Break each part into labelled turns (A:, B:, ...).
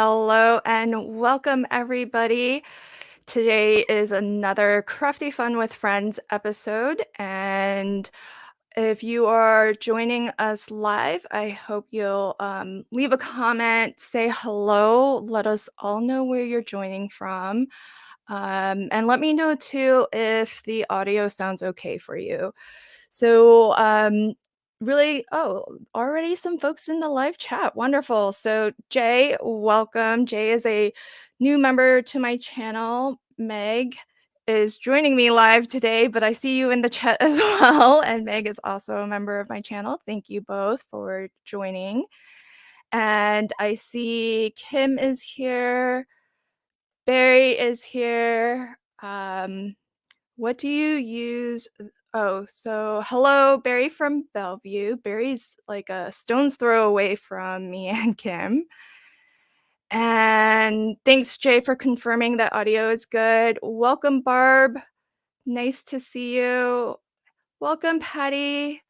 A: Hello and welcome, everybody. Today is another Crafty Fun with Friends episode. And if you are joining us live, I hope you'll leave a comment, say hello, let us all know where you're joining from. And let me know too if the audio sounds okay for you. So, already some folks in the live chat. Wonderful. So, Jay, welcome. Jay is a new member to my channel. Meg is joining me live today, but I see you in the chat as well. And Meg is also a member of my channel. Thank you both for joining. And I see Kim is here. Barry is here. What do you use? Oh, so hello, Barry from Bellevue. Barry's like a stone's throw away from me and Kim. And thanks, Jay, for confirming that audio is good. Welcome, Barb. Nice to see you. Welcome, Patty.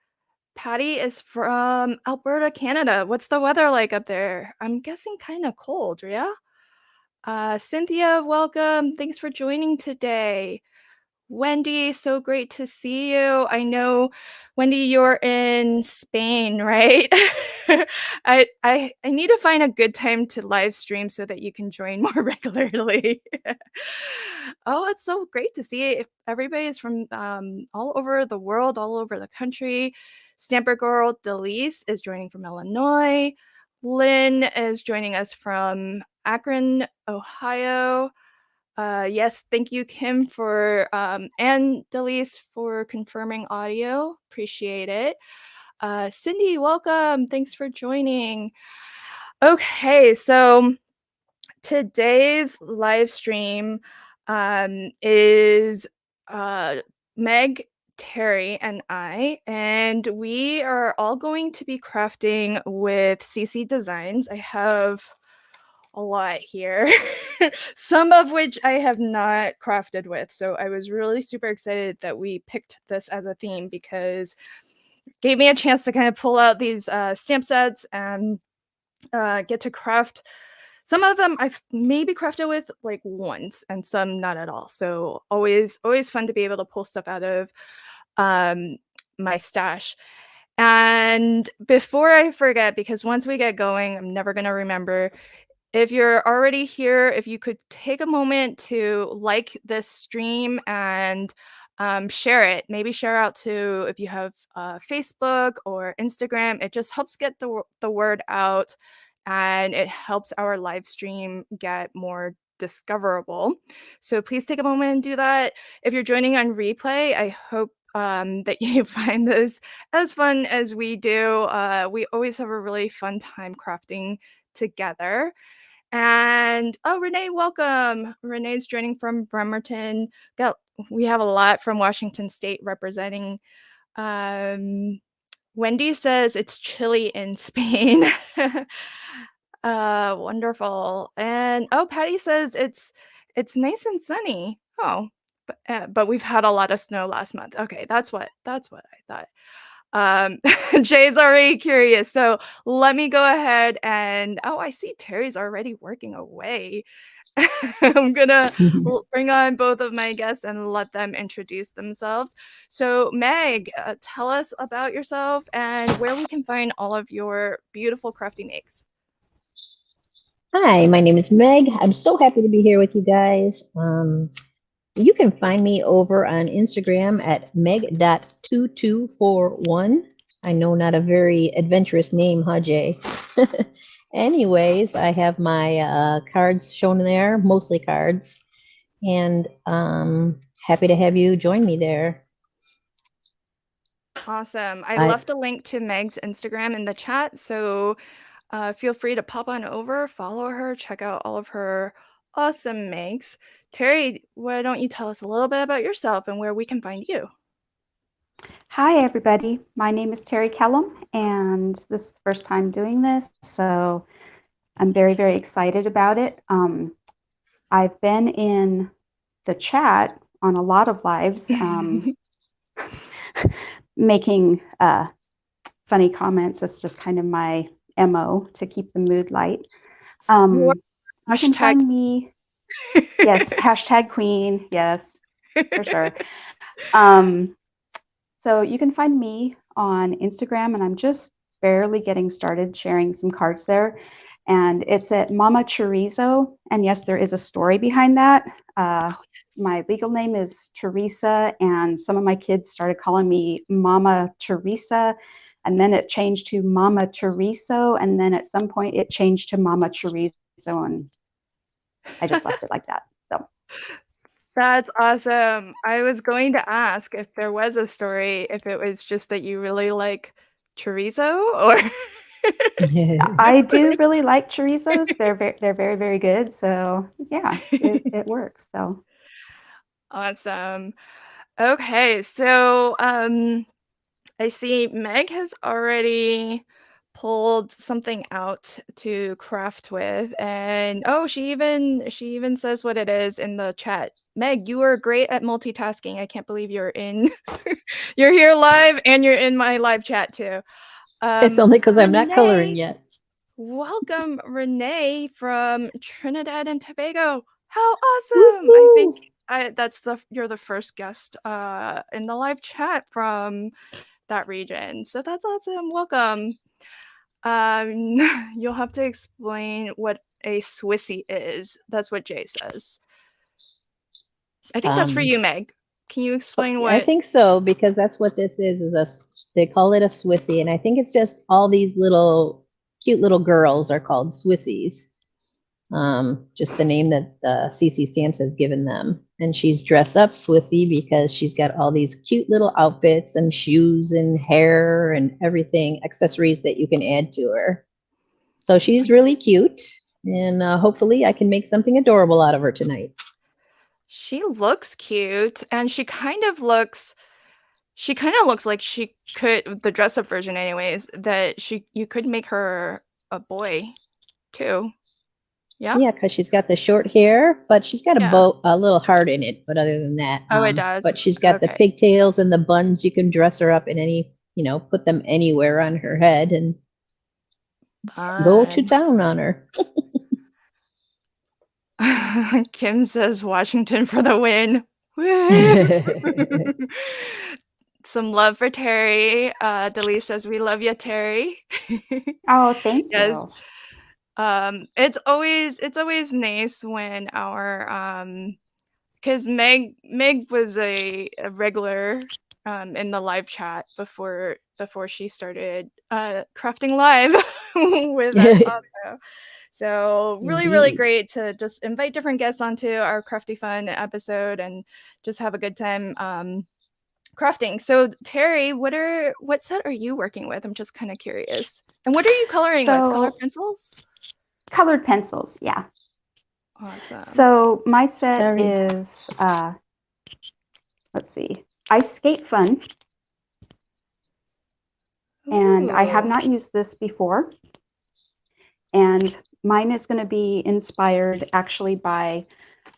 A: Patty is from Alberta, Canada. What's the weather like up there? I'm guessing kind of cold, yeah? Cynthia, welcome. Thanks for joining today. Wendy, so great to see you. I know, Wendy, you're in Spain, right? I need to find a good time to live stream so that you can join more regularly. Oh, it's so great to see if everybody is from all over the world, all over the country. Stamper Girl Delise is joining from Illinois. Lynn is joining us from Akron, Ohio. Yes, thank you, Kim, for and Delise for confirming audio. Appreciate it. Cindy, welcome. Thanks for joining. Okay, so today's live stream is Meg, Terry, and I, and we are all going to be crafting with CC Designs. I have a lot here, some of which I have not crafted with. So I was really super excited that we picked this as a theme because it gave me a chance to kind of pull out these stamp sets and get to craft. Some of them I've maybe crafted with like once and some not at all. So always fun to be able to pull stuff out of my stash. And before I forget, because once we get going, I'm never going to remember, if you're already here, if you could take a moment to like this stream and share it, maybe share out to if you have Facebook or Instagram. It just helps get the word out and it helps our live stream get more discoverable. So please take a moment and do that. If you're joining on replay, I hope that you find this as fun as we do. We always have a really fun time crafting together. And Renee, welcome. Renee's joining from Bremerton. We have a lot from Washington State representing. Wendy says it's chilly in Spain. Wonderful. And Patty says it's nice and sunny. Oh, but we've had a lot of snow last month. Okay, that's what I thought. Jay's already curious, so let me go ahead and I see Terry's already working away. I'm gonna bring on both of my guests and let them introduce themselves. So Meg, tell us about yourself and where we can find all of your beautiful crafty makes.
B: Hi, my name is Meg. I'm so happy to be here with you guys. You can find me over on Instagram at meg.2241. I know, not a very adventurous name, huh, Jay? Anyways, I have my cards shown there, mostly cards, and happy to have you join me there.
A: Awesome. I left a link to Meg's Instagram in the chat, so feel free to pop on over, follow her, check out all of her awesome makes. Terry, why don't you tell us a little bit about yourself and where we can find you?
C: Hi, everybody. My name is Terry Kellum, and this is the first time doing this, so I'm very, very excited about it. I've been in the chat on a lot of lives, making funny comments. It's just kind of my MO to keep the mood light.
A: What
C: You can
A: Hashtag.
C: find me. Yes, hashtag queen. Yes, for sure. Um, so you can find me on Instagram, and I'm just barely getting started sharing some cards there. And it's at Mama Chorizo. And yes, there is a story behind that.
A: Oh, yes.
C: My legal name is Teresa, and some of my kids started calling me Mama Teresa. And then it changed to Mama Tereso. And then at some point it changed to Mama Chorizo. And I just left it like that. So
A: That's awesome. I was going to ask if there was a story, if it was just that you really like chorizo or
C: I do really like chorizos. They're very, very good. So yeah, it works. So
A: Awesome. Okay, so I see Meg has already pulled something out to craft with, and oh, she even says what it is in the chat. Meg, you are great at multitasking. I can't believe you're in you're here live and you're in my live chat too.
B: It's only because I'm not coloring
A: Renee,
B: yet.
A: welcome Renee from Trinidad and Tobago. How awesome! I think
B: Woohoo!
A: you're the first guest in the live chat from that region. So that's awesome. Welcome. You'll have to explain what a Swissy is. That's what Jay says. I think that's for you, Meg. Can you explain
B: I
A: what?
B: think so, because that's what this is they call it a Swissy, and I think it's just all these little cute little girls are called Swissies. Just the name that CC Stamps has given them. And she's dressed up Swissy because she's got all these cute little outfits and shoes and hair and everything, accessories that you can add to her. So she's really cute, and hopefully I can make something adorable out of her tonight.
A: She looks cute, and she kind of looks like she could, the dress up version anyways, that you could make her a boy too. Yeah?
B: Yeah, because she's got the short hair, but she's got
A: Yeah.
B: a little heart in it. But other than that,
A: Oh, it does.
B: but she's got the
A: Okay.
B: pigtails and the buns. You can dress her up in any, put them anywhere on her head and go to
A: Fun.
B: town on her.
A: Kim says Washington for the win. Woo! Some love for Terry. Delise says we love you, Terry.
C: oh, thank
A: Yes.
C: you.
A: It's always nice when our because Meg was a regular in the live chat before she started crafting live with us also. So really
B: Indeed.
A: great to just invite different guests onto our Crafty Fun episode and just have a good time crafting. So Terry, what set are you working with? I'm just kind of curious. And what are you coloring with? Color
C: So
A: pencils?
C: colored pencils, yeah.
A: Awesome.
C: So my set
B: Sorry.
C: is let's see, Ice Skate Fun. And I have
A: Ooh.
C: not used this before. And mine is going to be inspired actually by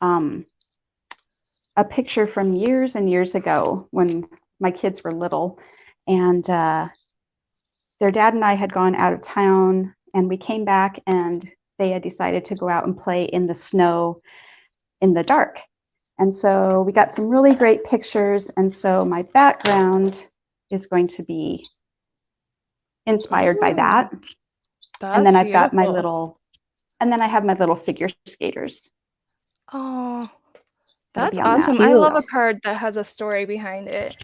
C: a picture from years and years ago when my kids were little. And their dad and I had gone out of town, and we came back and they had decided to go out and play in the snow in the dark. And so we got some really great pictures. And so my background is going to be inspired by that. And then I've got my little, and then I have my little figure skaters.
A: Oh,
C: That'll
A: that's
C: be on that.
A: awesome. I love a
B: Cute.
A: card that has a story behind it.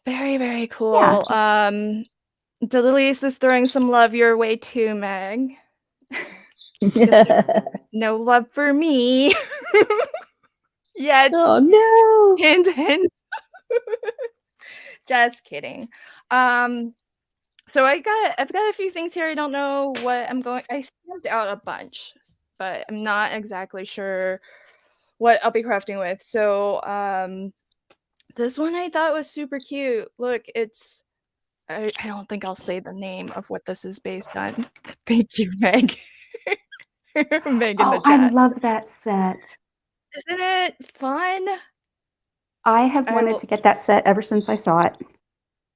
A: Very, very cool.
C: Yeah.
A: Delise is throwing some love your way too, Meg. No love for me. Yet.
B: Oh no.
A: Hint, hint. Just kidding. So I've got a few things here. I don't know what I stamped out a bunch, but I'm not exactly sure what I'll be crafting with. So this one I thought was super cute. Look, I don't think I'll say the name of what this is based on. Thank you, Meg. Meg in the
C: I
A: chat.
C: love that set.
A: Isn't it fun?
C: I have wanted to get that set ever since I saw it.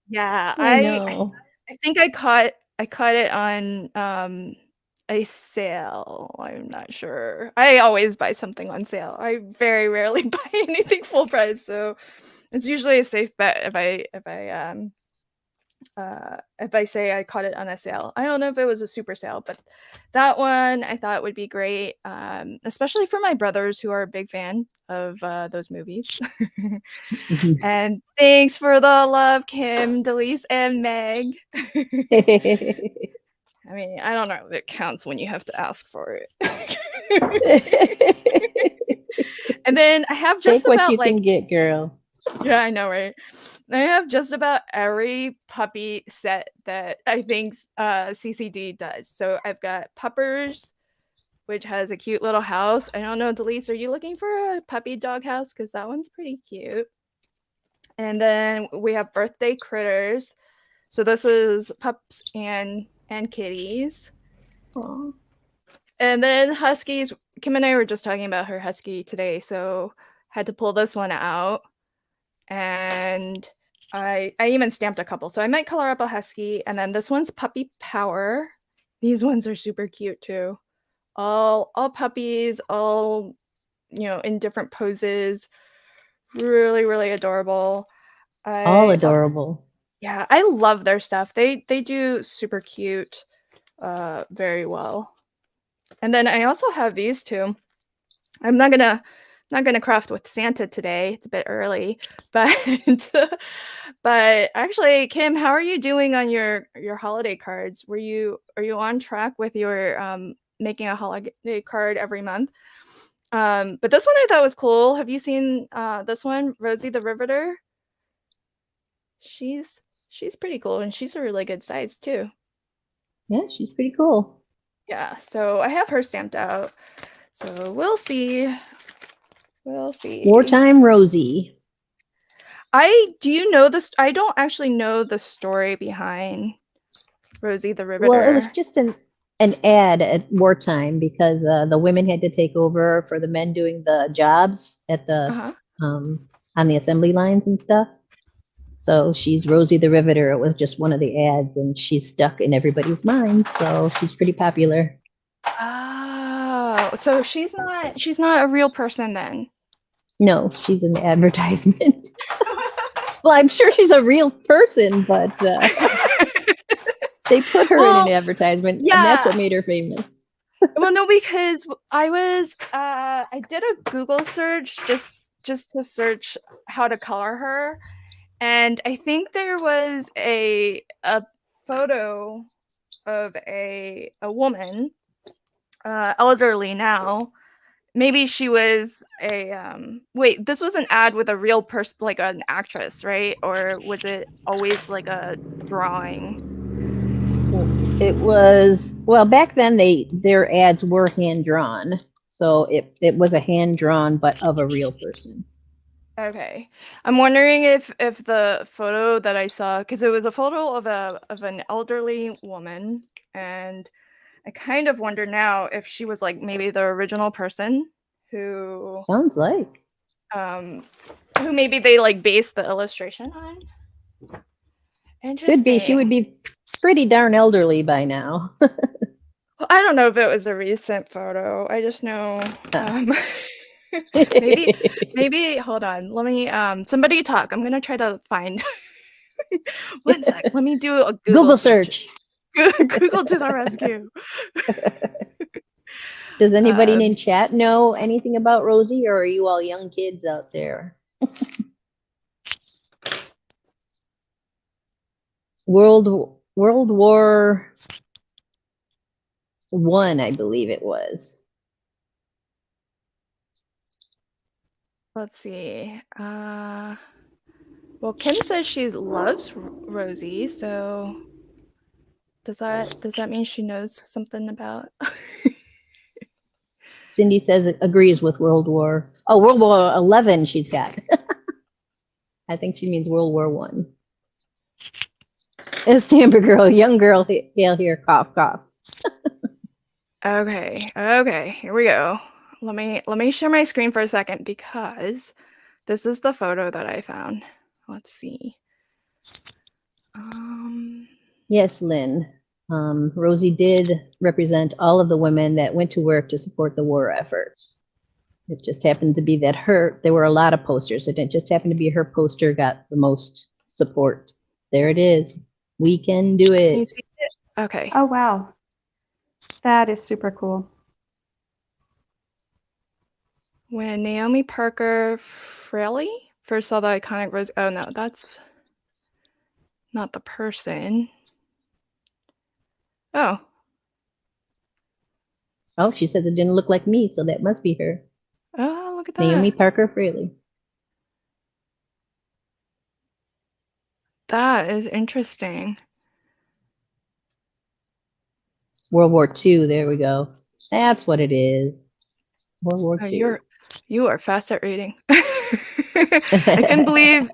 A: Yeah,
B: I know.
A: I think I caught it on a sale. I'm not sure. I always buy something on sale. I very rarely buy anything full price, so it's usually a safe bet if I say I caught it on a sale. I don't know if it was a super sale, but that one I thought would be great, especially for my brothers who are a big fan of those movies. And thanks for the love, Kim, Delise, and Meg. I mean, I don't know if it counts when you have to ask for it. And then I have just
B: Take what
A: about
B: you can get, girl.
A: yeah, I know, right? I have just about every puppy set that I think CCD does. So I've got Puppers, which has a cute little house. I don't know, Delise, are you looking for a puppy dog house? Because that one's pretty cute. And then we have Birthday Critters. So this is pups and kitties.
B: Aw.
A: And then Huskies. Kim and I were just talking about her husky today, so had to pull this one out. And I even stamped a couple. So I might color up a husky. And then this one's Puppy Power. These ones are super cute too. All puppies, all in different poses. Really, really adorable.
B: All adorable.
A: Yeah, I love their stuff. They do super cute, very well. And then I also have these two. I'm not gonna craft with Santa today. It's a bit early, but but actually, Kim, how are you doing on your holiday cards? Are you on track with your making a holiday card every month? But this one I thought was cool. Have you seen this one, Rosie the Riveter? She's pretty cool, and she's a really good size too.
B: Yeah, she's pretty cool.
A: Yeah, so I have her stamped out. So we'll see. We'll see.
B: Wartime Rosie.
A: Do you know this? I don't actually know the story behind Rosie the Riveter.
B: Well, it was just an ad at wartime because the women had to take over for the men doing the jobs at the on the assembly lines and stuff. So she's Rosie the Riveter. It was just one of the ads, and she's stuck in everybody's mind. So she's pretty popular.
A: Oh, so she's not a real person then.
B: No, she's an advertisement. Well, I'm sure she's a real person, but they put her in an advertisement, and that's what made her famous.
A: Well, no, because I did a Google search just to search how to color her, and I think there was a photo of a woman, elderly now. Maybe she was wait, this was an ad with a real person, like an actress, right? Or was it always like a drawing?
B: It was, well, back then their ads were hand drawn. So it was a hand drawn, but of a real person.
A: Okay. I'm wondering if the photo that I saw, because it was a photo of an elderly woman, and I kind of wonder now if she was like maybe the original person who
B: sounds like
A: who maybe they like based the illustration on. Interesting.
B: Could be. She would be pretty darn elderly by now.
A: Well, I don't know if it was a recent photo. I just know maybe hold on. Let me somebody talk. I'm gonna try to find one sec. Let me do a Google
B: search.
A: Google to the rescue.
B: Does anybody in chat know anything about Rosie, or are you all young kids out there? World War I, I believe it was.
A: Let's see. Well, Kim says she loves Rosie, so does that mean she knows something about?
B: Cindy says it agrees with World War 11 she's got. I think she means World War I. It's Stamper Girl, young girl, Gail here, cough, cough.
A: Okay, here we go. Let me share my screen for a second because this is the photo that I found. Let's see.
B: Yes, Lynn. Rosie did represent all of the women that went to work to support the war efforts. It just happened to be that there were a lot of posters. It didn't just happen to be her poster got the most support. There it is. We can do
A: Can you
B: it.
A: see it? Okay.
C: Oh, wow. That is super cool.
A: When Naomi Parker Fraley first saw the iconic rose. Oh no, that's not the person. Oh.
B: Oh, she says it didn't look like me, so that must be her.
A: Oh, look at that.
B: Naomi Parker Fraley.
A: That is interesting.
B: World War II. There we go. That's what it is. World War
A: Oh,
B: II.
A: you are fast at reading. I couldn't believe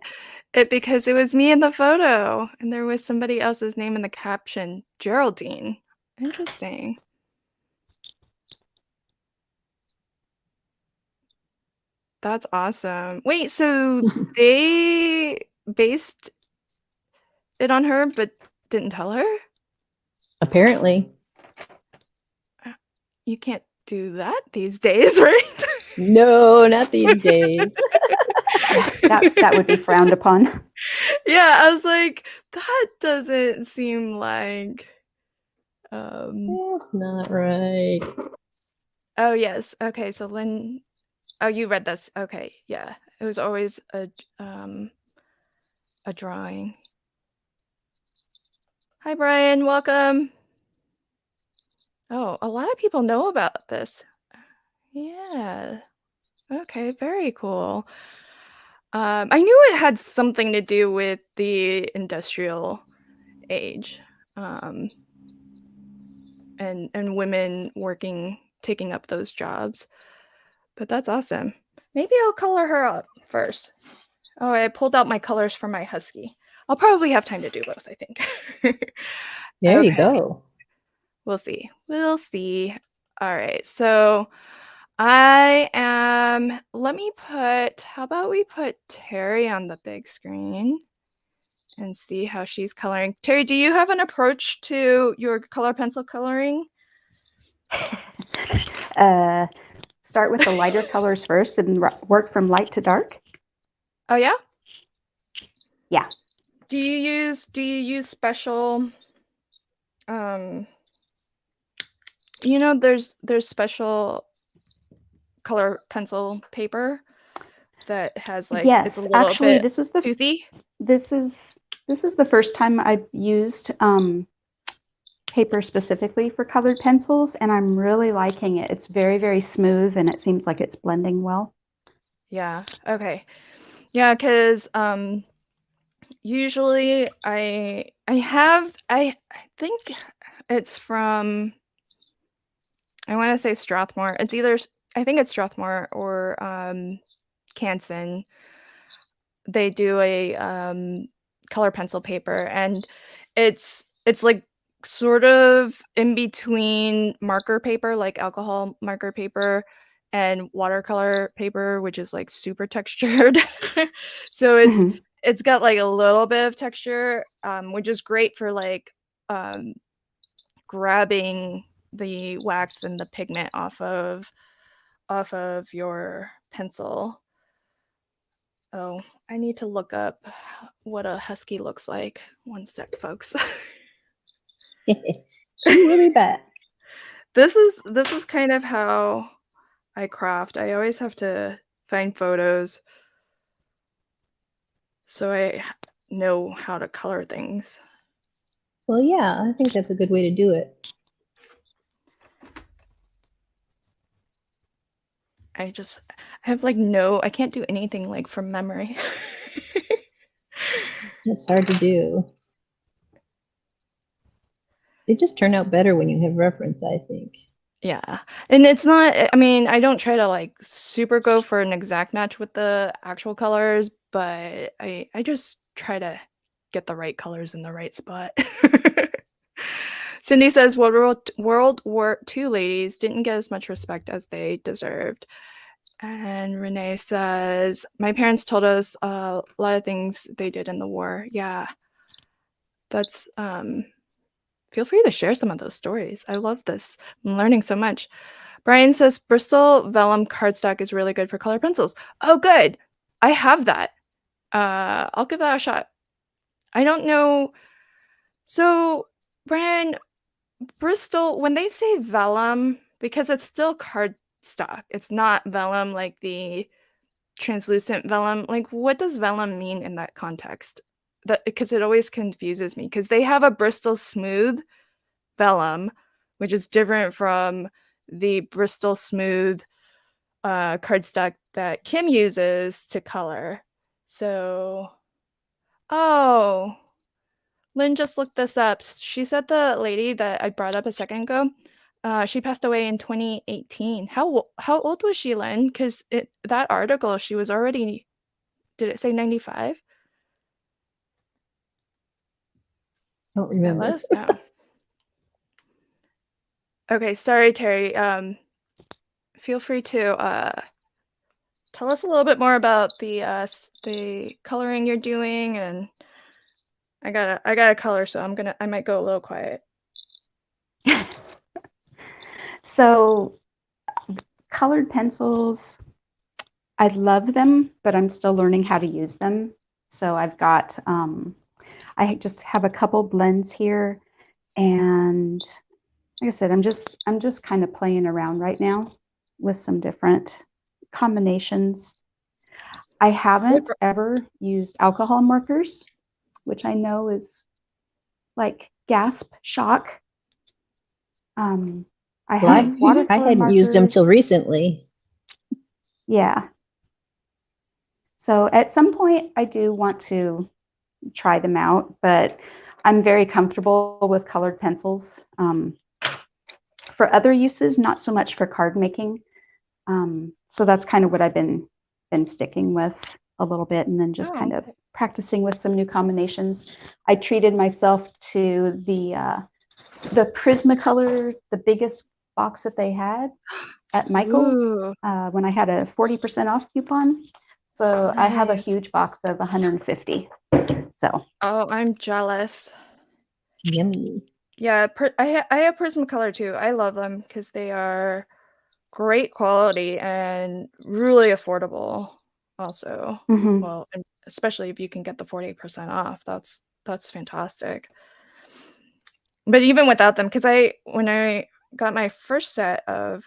A: it because it was me in the photo and there was somebody else's name in the caption. Geraldine. Interesting. That's awesome. Wait, so they based it on her but didn't tell her?
B: Apparently.
A: You can't do that these days, right?
B: No, not these days.
C: That would be frowned upon.
A: Yeah, I was like, that doesn't seem like
B: That's not right.
A: Oh yes. Okay, so Lynn. Oh, you read this. Okay, yeah. It was always a drawing. Hi Brian, welcome. Oh, a lot of people know about this. Yeah. Okay, very cool. I knew it had something to do with the industrial age, and women taking up those jobs. But that's awesome. Maybe I'll color her up first. Oh, I pulled out my colors for my husky. I'll probably have time to do both, I think.
B: There you
A: Okay.
B: go.
A: We'll see. We'll see. All right. So how about we put Terry on the big screen and see how she's coloring. Terry, do you have an approach to your color pencil coloring?
C: Start with the lighter colors first and work from light to dark.
A: Oh yeah?
C: Yeah.
A: Do you use special there's special color pencil paper that has like
C: Yes,
A: it's a little
C: actually,
A: bit
C: this is
A: toothy.
C: the first time I've used paper specifically for colored pencils, and I'm really liking it. It's very, very smooth, and it seems like it's blending well.
A: Yeah. Okay. Yeah, because usually I think it's from I want to say Strathmore. It's either I think it's Strathmore or Canson. They do a color pencil paper, and it's like sort of in between marker paper, like alcohol marker paper, and watercolor paper, which is like super textured. So it's got like a little bit of texture, which is great for like grabbing the wax and the pigment off of your pencil. Oh, I need to look up what a husky looks like. One sec, folks.
B: She will be back.
A: This is kind of how I craft. I always have to find photos so I know how to color things.
B: Well, yeah, I think that's a good way to do it.
A: I have like I can't do anything like from memory.
B: It's hard to do. They just turn out better when you have reference, I think.
A: Yeah. And it's not, I mean, I don't try to like super go for an exact match with the actual colors, but I just try to get the right colors in the right spot. Cindy says World War II ladies didn't get as much respect as they deserved. And Renee says, my parents told us a lot of things they did in the war. Yeah. That's feel free to share some of those stories. I love this. I'm learning so much. Brian says Bristol vellum cardstock is really good for color pencils. Oh, good. I have that. I'll give that a shot. I don't know. So, Brian, Bristol, when they say vellum, because it's still cardstock, it's not vellum like the translucent vellum. Like, what does vellum mean in that context? That because it always confuses me. Because they have a Bristol smooth vellum, which is different from the Bristol smooth cardstock that Kim uses to color. So, oh, Lynn just looked this up. She said the lady that I brought up a second ago, she passed away in 2018. How old was she, Lynn? Because that article, she was already, did it say 95?
B: Don't remember.
A: Let us know. Okay, sorry, Terry. Feel free to tell us a little bit more about the coloring you're doing, and I gotta color, so I might go a little quiet.
C: So colored pencils, I love them, but I'm still learning how to use them. So I've got, I just have a couple blends here, and like I said, I'm just kind of playing around right now with some different combinations. I haven't ever used alcohol markers, which I know is like gasp shock. I have watercolor
B: I hadn't used them till
C: markers.
B: recently.
C: Yeah. So at some point, I do want to try them out, but I'm very comfortable with colored pencils. For other uses, not so much for card making. So that's kind of what I've been sticking with a little bit, and then just kind of practicing with some new combinations. I treated myself to the Prismacolor, the biggest box that they had at Michael's when I had a 40% off coupon. So nice. I have a huge box of 150. So.
A: Oh, I'm jealous.
B: Yummy.
A: Yeah, I have Prismacolor too. I love them because they are great quality and really affordable. Also, well, and especially if you can get the 40% off, that's fantastic. But even without them, because when I got my first set of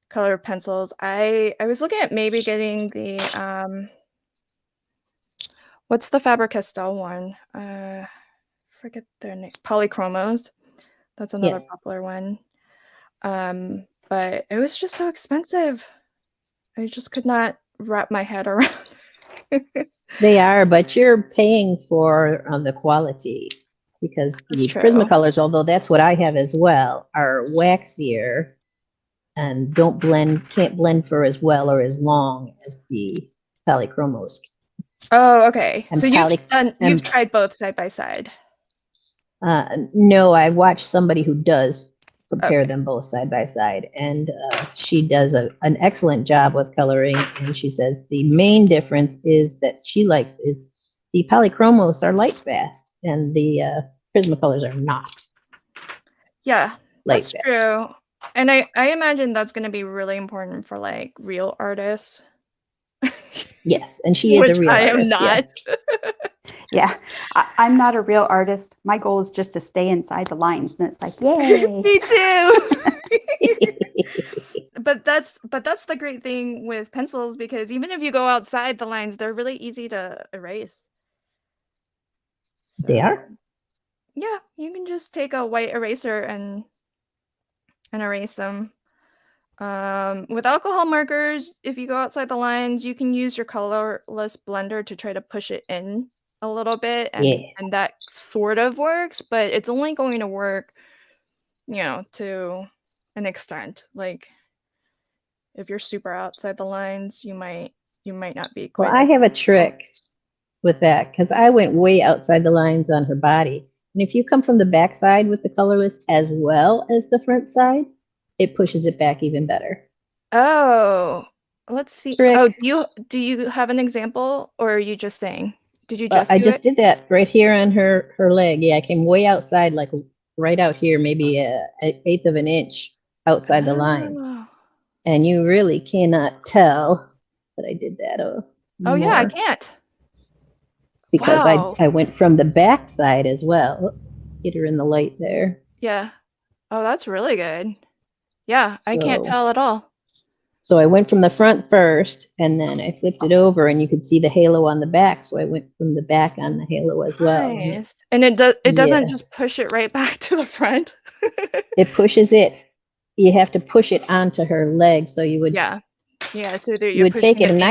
A: color pencils, I was looking at maybe getting the what's the Faber-Castell one? Forget their name. Polychromos. That's another popular one. But it was just so expensive. I just could not wrap my head around.
B: They are, but you're paying for the quality, because the Prismacolors, although that's what I have as well, are waxier and can't blend for as well or as long as the Polychromos.
A: Oh, okay. And so you've tried both side by side.
B: No, I watched somebody who does compare them both side by side, and she does an excellent job with coloring, and she says the main difference is that she likes is the Polychromos are light fast and the Prismacolors are not.
A: Yeah, that's true. And I imagine that's going to be really important for like real artists.
B: Yes, and she is a real artist. I am not. Yes.
C: Yeah, I'm not a real artist. My goal is just to stay inside the lines, and it's like, yay!
A: Me too. But that's the great thing with pencils, because even if you go outside the lines, they're really easy to erase.
B: So, they are?
A: Yeah, you can just take a white eraser and erase them. With alcohol markers, if you go outside the lines, you can use your colorless blender to try to push it in a little bit, and that sort of works, but it's only going to work, to an extent. Like if you're super outside the lines, you might not be quite.
B: Well, I have a trick with that, because I went way outside the lines on her body, and if you come from the back side with the colorless as well as the front side, it pushes it back even better.
A: Oh, let's see. Trick. Oh, do you have an example, or are you just saying? Did you just
B: I
A: do
B: just
A: it?
B: did that right here on her leg. Yeah, I came way outside, like right out here, maybe an eighth of an inch outside the lines.
A: Oh.
B: And you really cannot tell that I did that
A: Oh yeah, I
B: more
A: can't.
B: because
A: Wow.
B: I went from the back side as well. Get her in the light there.
A: Yeah. Oh, that's really good. Yeah, I can't
B: So
A: tell at all.
B: so I went from the front first, and then I flipped it over, and you could see the halo on the back. So I went from the back on the halo as well.
A: Nice. And it doesn't just
B: Yes,
A: push it right back to the front.
B: it pushes it. You have to push it onto her leg. So
A: Yeah. Yeah, so
B: you
A: you're
B: would take
A: pushing
B: it,
A: it
B: and
A: being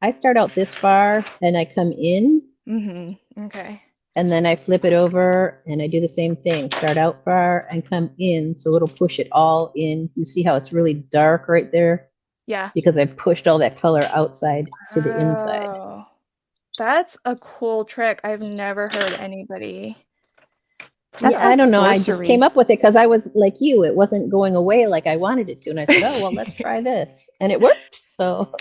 B: I start out this far, and I come in,
A: Okay.
B: and then I flip it over, and I do the same thing. Start out far and come in, so it'll push it all in. You see how it's really dark right there?
A: Yeah.
B: Because I pushed all that color outside to the inside.
A: Oh. That's a cool trick. I've never heard anybody do
C: That's
B: Yeah, I
C: like
A: that.
B: don't know. I just came
C: sorcery.
B: up with it because I was like you. It wasn't going away like I wanted it to. And I said, oh, well, let's try this. And it worked. So,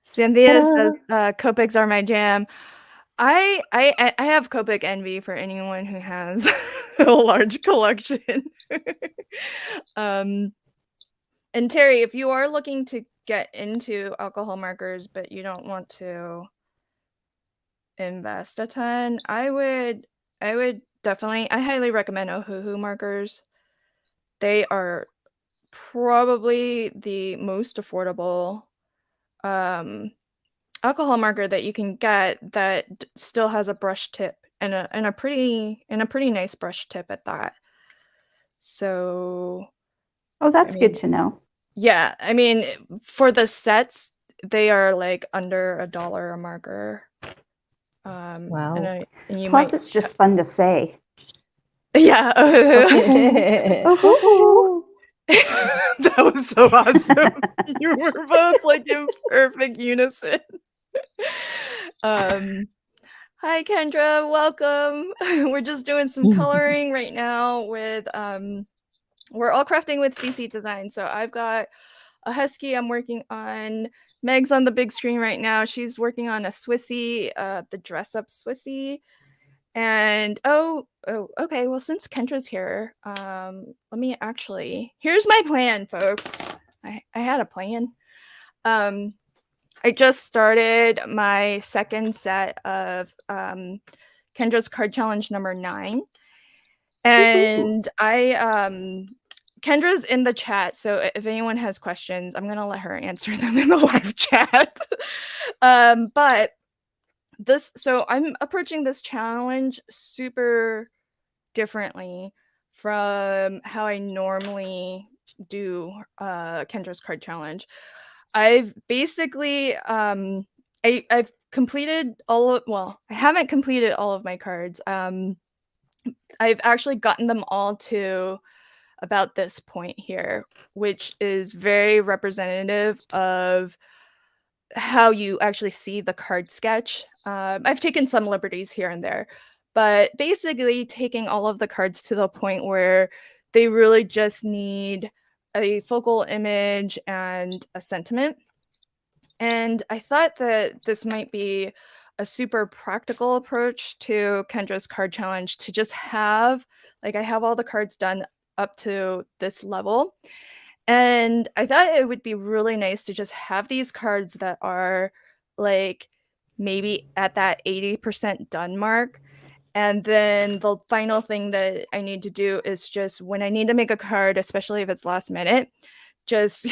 A: Cynthia
B: ta-da.
A: says, Copics are my jam. I have Copic envy for anyone who has a large collection. And Terry, if you are looking to get into alcohol markers, but you don't want to invest a ton, I would definitely, I highly recommend Ohuhu markers. They are probably the most affordable alcohol marker that you can get that still has a brush tip and a pretty nice brush tip at that. So,
C: Oh,
A: I
C: that's good
A: mean,
C: to know.
A: yeah, I mean, for the sets, they are like under $1 a marker.
B: Wow.
A: And you
C: Plus,
A: might,
C: it's just fun to say.
A: yeah.
C: Oh,
A: That was so awesome. You were both like in perfect unison. Hi Kendra, welcome. We're just doing some coloring right now with we're all crafting with CC Design. So I've got a husky I'm working on. Meg's on the big screen right now. She's working on a Swissy, the dress up Swissy. And oh, okay. Well, since Kendra's here, let me actually. Here's my plan, folks. I had a plan. I just started my second set of Kendra's card challenge number 9, and Kendra's in the chat, so if anyone has questions, I'm gonna let her answer them in the live chat. But so I'm approaching this challenge super differently from how I normally do Kendra's card challenge. I've basically I've completed I haven't completed all of my cards. I've actually gotten them all to about this point here, which is very representative of how you actually see the card sketch. I've taken some liberties here and there, but basically taking all of the cards to the point where they really just need a focal image and a sentiment. And I thought that this might be a super practical approach to Kendra's card challenge to just have, like, I have all the cards done up to this level. And I thought it would be really nice to just have these cards that are like maybe at that 80% done mark. And then the final thing that I need to do is just when I need to make a card, especially if it's last minute, just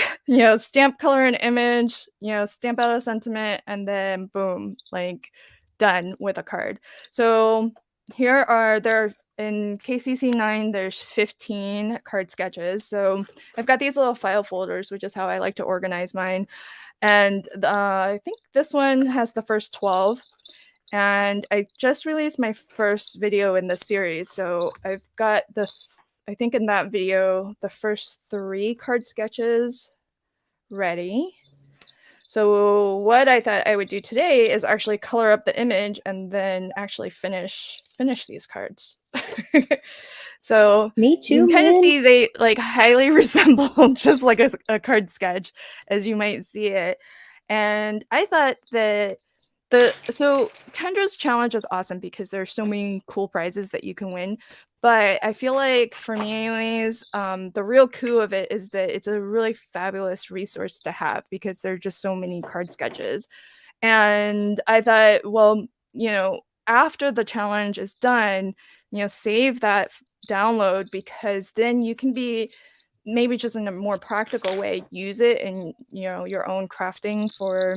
A: stamp, color an image, stamp out a sentiment, and then boom, like done with a card. So there in KCC 9 there's 15 card sketches. So I've got these little file folders, which is how I like to organize mine. And I think this one has the first 12. And I just released my first video in this series. So I've got I think in that video, the first 3 card sketches ready. So what I thought I would do today is actually color up the image and then actually finish these cards. So
B: Me
A: you
B: too,
A: can kind of
B: man.
A: see they like highly resemble just like a card sketch, as you might see it. And I thought that So Kendra's challenge is awesome because there's so many cool prizes that you can win. But I feel like for me anyways, the real coup of it is that it's a really fabulous resource to have because there are just so many card sketches. And I thought, well, after the challenge is done, save that download because then you can be maybe just in a more practical way, use it in, your own crafting for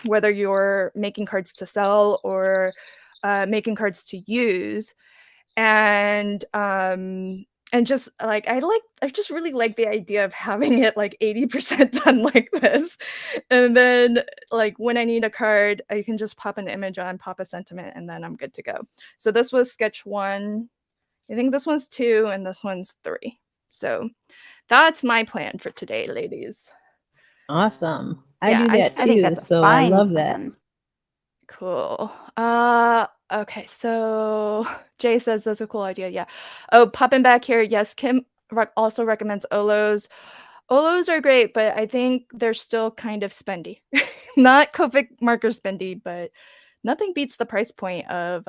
A: whether you're making cards to sell or making cards to use. And just like I just really like the idea of having it like 80% done like this. And then like when I need a card, I can just pop an image on, pop a sentiment, and then I'm good to go. So this was sketch 1. I think this one's 2 and this one's 3. So that's my plan for today, ladies.
B: Awesome. I
A: Yeah,
B: do that
C: I think
B: too,
C: that's a
B: so I
C: fine
B: love that.
C: plan.
A: Cool. Okay, so Jay says that's a cool idea. Yeah. Oh, popping back here. Yes, Kim also recommends Olos. Olos are great, but I think they're still kind of spendy. Not Copic marker spendy, but nothing beats the price point of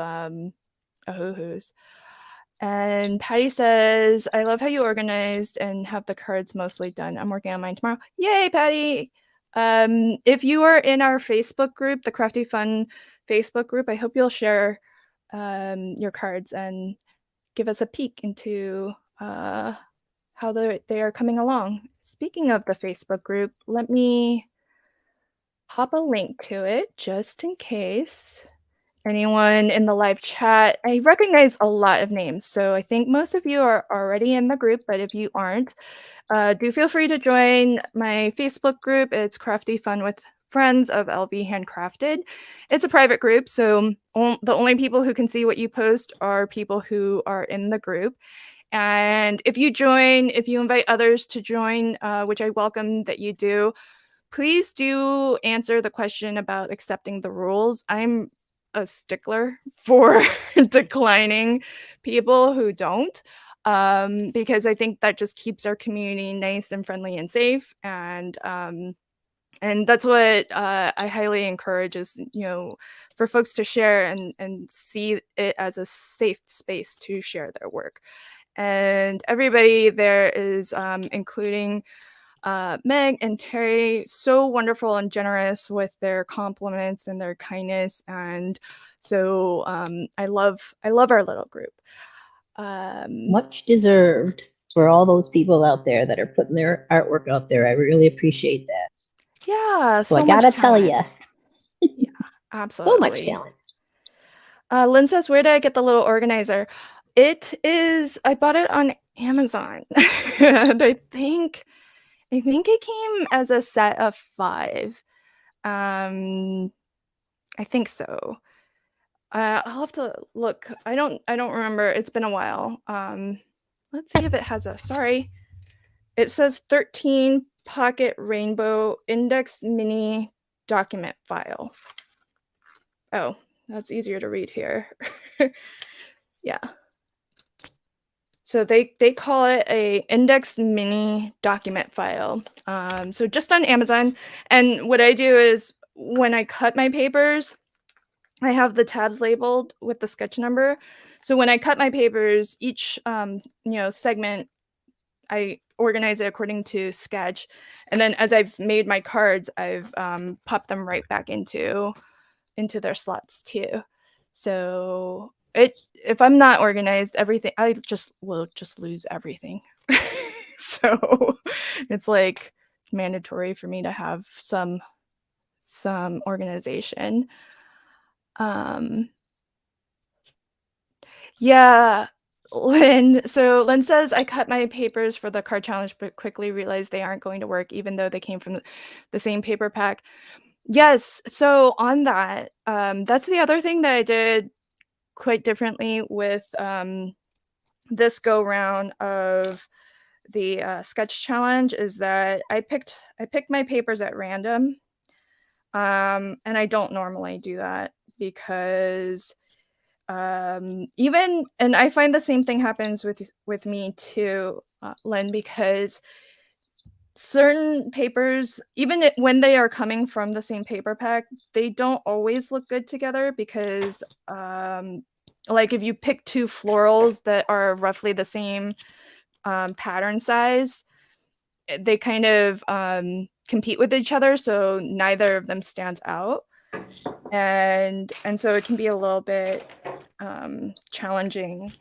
A: Ahuhu's. And Patty says, I love how you organized and have the cards mostly done. I'm working on mine tomorrow. Yay, Patty! If you are in our Facebook group, the Crafty Fun Facebook group, I hope you'll share your cards and give us a peek into how they are coming along. Speaking of the Facebook group, let me pop a link to it just in case anyone in the live chat. I recognize a lot of names, so I think most of you are already in the group, but if you aren't, do feel free to join my Facebook group. It's Crafty Fun with Friends of LV Handcrafted. It's a private group, so the only people who can see what you post are people who are in the group. And if you invite others to join, which I welcome that you do, please do answer the question about accepting the rules. I'm a stickler for declining people who don't, because I think that just keeps our community nice and friendly and safe. And that's what I highly encourage is, for folks to share and see it as a safe space to share their work. And everybody there is, including Meg and Terry, so wonderful and generous with their compliments and their kindness. And so I love our little group.
B: Much deserved for all those people out there that are putting their artwork out there. I really appreciate that.
A: Yeah,
B: So
A: so
B: I
A: much
B: gotta tell
A: talent.
B: you,
A: Yeah,
B: so
A: absolutely.
B: much talent.
A: Lynn says, where did I get the little organizer? I bought it on Amazon. And I think it came as a set of 5. I think so. I'll have to look. I don't remember. It's been a while. Let's see if it has sorry. It says 13 pocket rainbow index mini document file. Oh, that's easier to read here. Yeah. So they call it a index mini document file. So just on Amazon. And what I do is when I cut my papers, I have the tabs labeled with the sketch number. So when I cut my papers, each segment, I organize it according to sketch. And then as I've made my cards, I've popped them right back into their slots too. So if I'm not organized, everything I will lose everything. So it's like mandatory for me to have some organization. Yeah, Lynn. So Lynn says I cut my papers for the card challenge, but quickly realized they aren't going to work, even though they came from the same paper pack. Yes. So on that, that's the other thing that I did quite differently with this go round of the sketch challenge is that I picked my papers at random, and I don't normally do that because even and I find the same thing happens with me too, Lynn, because certain papers, even when they are coming from the same paper pack, they don't always look good together because, like if you pick two florals that are roughly the same pattern size, they kind of compete with each other, so neither of them stands out, and so it can be a little bit challenging.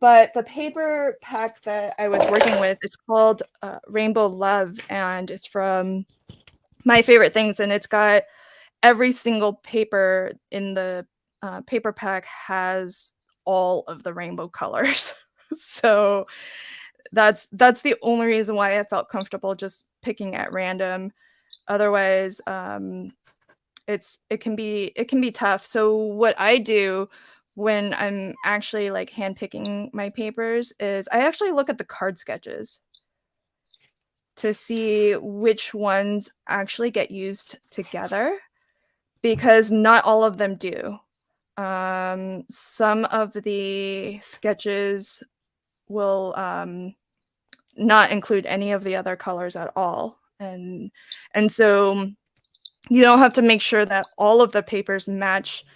A: But the paper pack that I was working with, it's called Rainbow Love, and it's from My Favorite Things, and it's got every single paper in the paper pack has all of the rainbow colors. So that's the only reason why I felt comfortable just picking at random. Otherwise, it can be tough. So what I do when I'm actually like hand picking my papers is I actually look at the card sketches to see which ones actually get used together, because not all of them do. Some of the sketches will not include any of the other colors at all, and so you don't have to make sure that all of the papers match,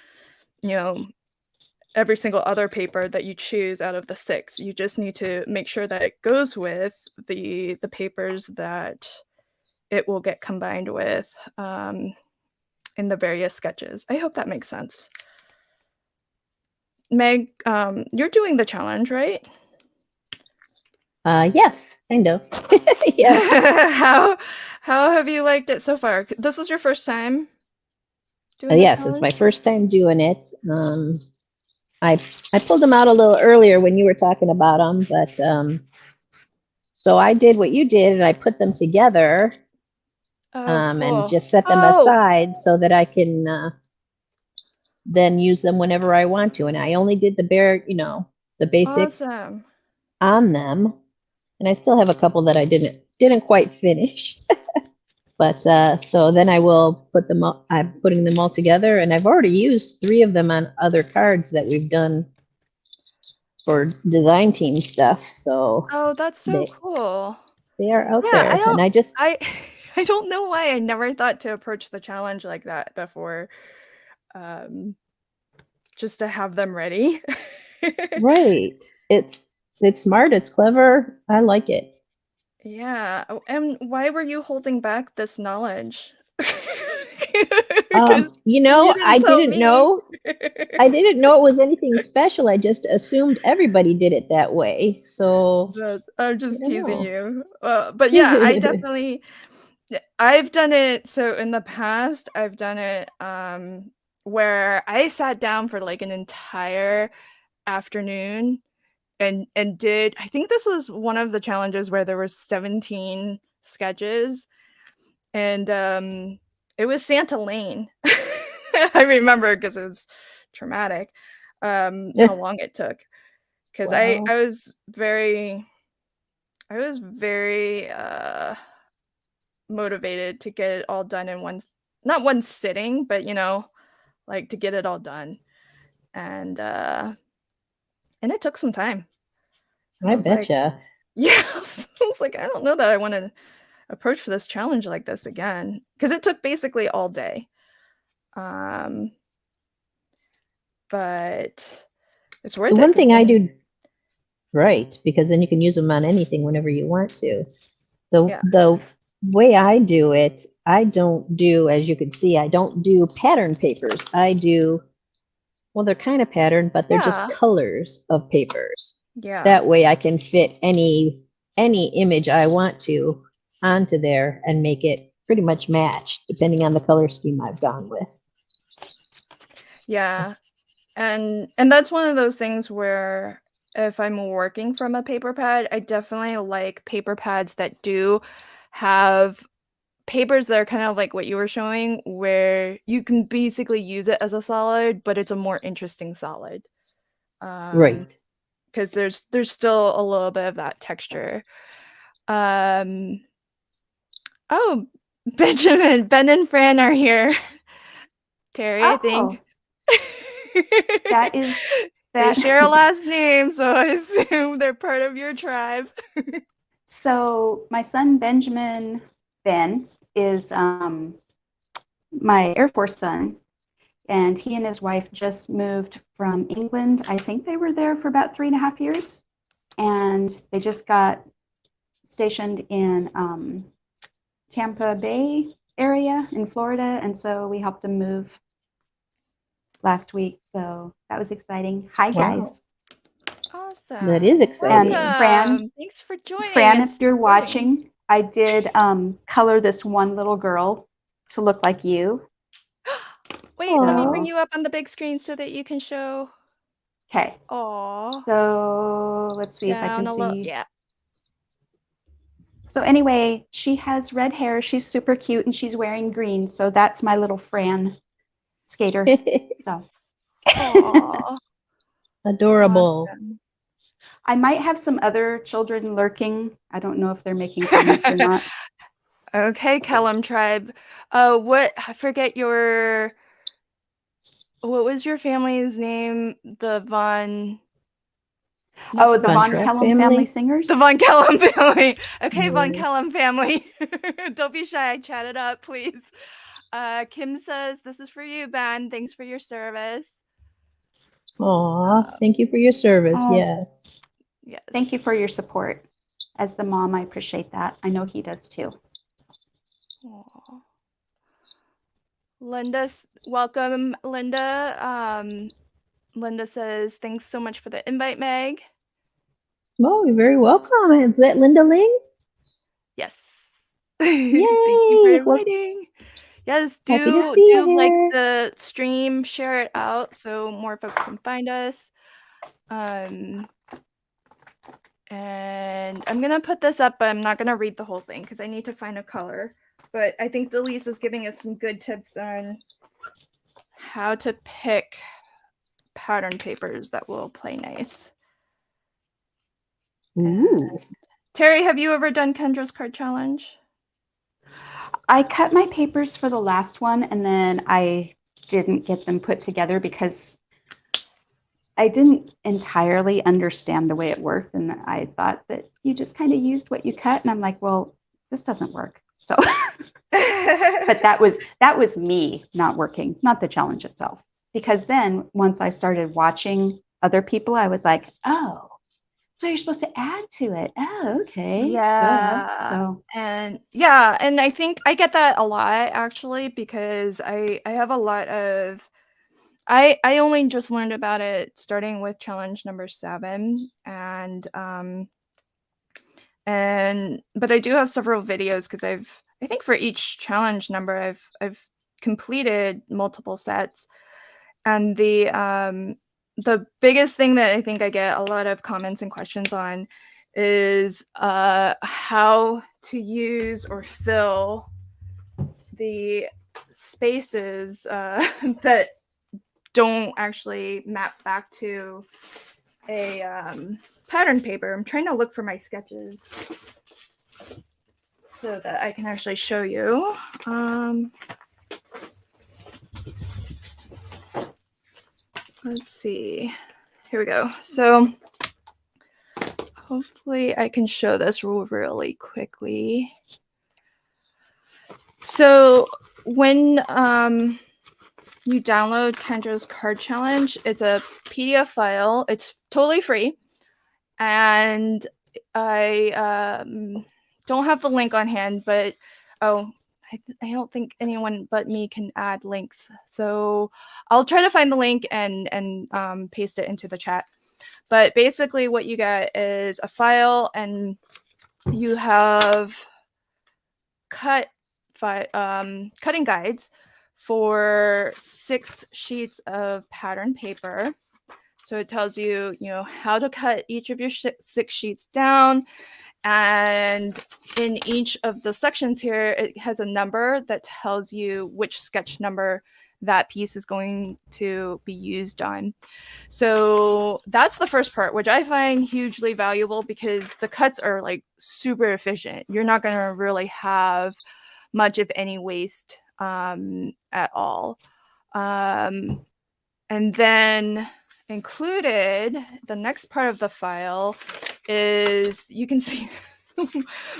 A: you know, every single other paper that you choose out of the 6. You just need to make sure that it goes with the papers that it will get combined with in the various sketches. I hope that makes sense. Meg, you're doing the challenge, right?
B: Yes, kind of. Yes.
A: How have you liked it so far? This is your first time doing the
B: Yes, it's my
A: challenge?
B: first time doing it. I pulled them out a little earlier when you were talking about them, but so I did what you did, and I put them together
A: Oh,
B: and
A: cool.
B: just set them
A: Oh,
B: aside so that I can then use them whenever I want to. And I only did the bare, the basics
A: awesome.
B: on them, and I still have a couple that I didn't quite finish. But so then I will put them all, I'm putting them all together, and I've already used 3 of them on other cards that we've done for design team stuff. So
A: Oh, that's so
B: they
A: cool.
B: they are out
A: Yeah,
B: there, and I just
A: I I don't know why I never thought to approach the challenge like that before. Um, just to have them ready.
B: right. It's smart, it's clever. I like it.
A: Yeah. Oh, and why were you holding back this knowledge? Because you
B: I
A: didn't tell
B: didn't
A: me.
B: know. I didn't know it was anything special. I just assumed everybody did it that way. So
A: I'm
B: I
A: just
B: don't
A: teasing
B: know.
A: you. But yeah, I've done it. So in the past, I've done it where I sat down for like an entire afternoon and did, I think this was one of the challenges where there was 17 sketches, and it was Santa Lane. I remember because it was traumatic, how long it took, because
B: Wow.
A: I was very motivated to get it all done in not one sitting, but like to get it all done, and it took some time. And I
B: I
A: was like,
B: betcha.
A: yeah, I was like, I don't know that I want to approach this challenge like this again, because it took basically all day. Um, but it's
B: The
A: worth it
B: one
A: because
B: thing I
A: then,
B: do right, because then you can use them on anything whenever you want to. The
A: yeah,
B: the way I do it, I don't do, as you can see, I don't do pattern papers. I do, well, they're kind of patterned, but they're just
A: yeah,
B: colors of papers.
A: yeah,
B: That way I can fit any image I want to onto there and make it pretty much match depending on the color scheme I've gone with.
A: yeah. And that's one of those things where if I'm working from a paper pad, I definitely like paper pads that do have papers that are kind of like what you were showing, where you can basically use it as a solid, but it's a more interesting solid.
B: Right.
A: Because there's still a little bit of that texture. Um, oh, Benjamin, Ben and Fran are here. Terry, I
C: Oh,
A: think.
C: that is
A: They
C: that.
A: share a last name, so I assume they're part of your tribe.
C: So my son Ben is my Air Force son, and he and his wife just moved from England. I think they were there for about 3.5 years, and they just got stationed in Tampa Bay area in Florida, and so we helped them move last week. So that was exciting. Hi,
B: Wow.
C: guys.
A: Awesome.
B: That is exciting.
C: And Fran,
A: Thanks for joining.
C: Fran,
A: and
C: if you're
A: supporting.
C: watching, I did color this one little girl to look like you.
A: Wait, let me
B: Aw.
A: bring you up on the big screen so that you can show.
C: Okay.
A: Aw.
C: So let's see if I can see.
A: Yeah.
C: So anyway, she has red hair. She's super cute, and she's wearing green. So that's my little Fran skater. So
A: Aw.
B: Adorable.
A: Awesome.
C: I might have some other children lurking. I don't know if they're making comments or not.
A: Okay, Kellum tribe. I forget what was your family's name? The Von.
C: Oh, the
B: Von
C: Von
B: Trapp
C: Kellum
B: family?
C: family singers.
A: The Von Kellum family. Okay, Von
B: Yeah.
A: Kellum family. Don't be shy. Chat it up, please. Kim says, "This is for you, Ben. Thanks for your service."
B: Aw, thank you for your service.
C: Oh.
B: Yes.
A: Yes.
C: Thank you for your support. As the mom, I appreciate that. I know he does too.
A: Aw. Linda, welcome, Linda. Linda says, "Thanks so much for the invite, Meg."
B: Oh, you're very welcome. Is that Linda Ling?
A: Yes. Thank you
B: Yay!
A: for inviting. Yes,
B: Happy to
A: do
B: see
A: like
B: you.
A: the stream, share it out so more folks can find us. And I'm gonna put this up, but I'm not gonna read the whole thing because I need to find a color. But I think Delise is giving us some good tips on how to pick pattern papers that will play nice.
B: Ooh.
A: Terry, have you ever done Kendra's card challenge?
C: I cut my papers for the last one, and then I didn't get them put together because I didn't entirely understand the way it worked. And I thought that you just kind of used what you cut. And I'm like, well, this doesn't work. So, but that was me not working, not the challenge itself. Because then once I started watching other people, I was like, oh, so you're supposed to add to it. Oh, okay.
A: Yeah.
C: Duh. So
A: and I think I get that a lot actually because I have a lot of I only just learned about it starting with challenge number 7 and but I do have several videos because I think for each challenge number I've completed multiple sets. And the biggest thing that I think I get a lot of comments and questions on is how to use or fill the spaces that don't actually map back to a pattern paper. I'm trying to look for my sketches so that I can actually show you. Let's see. Here we go. So hopefully I can show this really quickly. So when you download Kendra's card challenge, it's a PDF file. It's totally free. And I don't have the link on hand, but I don't think anyone but me can add links. So I'll try to find the link and paste it into the chat. But basically what you get is a file and you have cutting guides for 6 sheets of pattern paper. So it tells you, how to cut each of your 6 sheets down. And in each of the sections here, it has a number that tells you which sketch number that piece is going to be used on. So that's the first part, which I find hugely valuable because the cuts are like super efficient. You're not going to really have much of any waste at all. And then included, the next part of the file is, you can see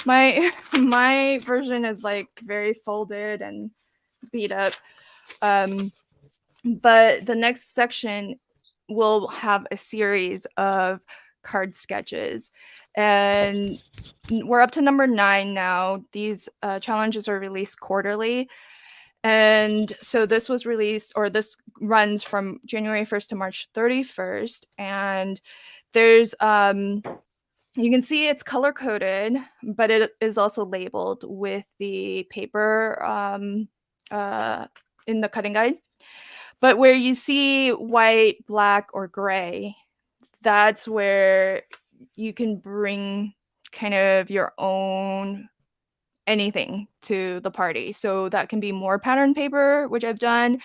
A: my version is like very folded and beat up. But the next section will have a series of card sketches, and we're up to number 9 now. These challenges are released quarterly, and so this was released, or this runs from January 1st to March 31st, and there's you can see it's color coded, but it is also labeled with the paper in the cutting guide. But where you see white, black, or gray, that's where you can bring kind of your own anything to the party. So that can be more pattern paper, which I've done.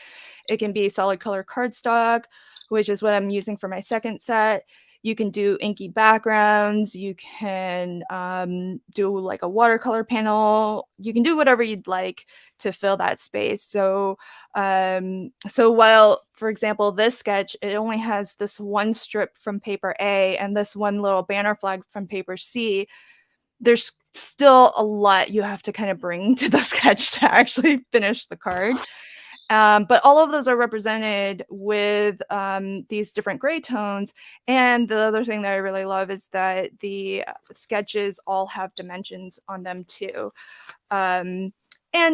A: It can be solid color cardstock, which is what I'm using for my second set. You can do inky backgrounds. You can do like a watercolor panel. You can do whatever you'd like to fill that space. So while, for example, this sketch, it only has this one strip from paper A and this one little banner flag from paper C, there's still a lot you have to kind of bring to the sketch to actually finish the card. But all of those are represented with these different gray tones. And the other thing that I really love is that the sketches all have dimensions on them too. And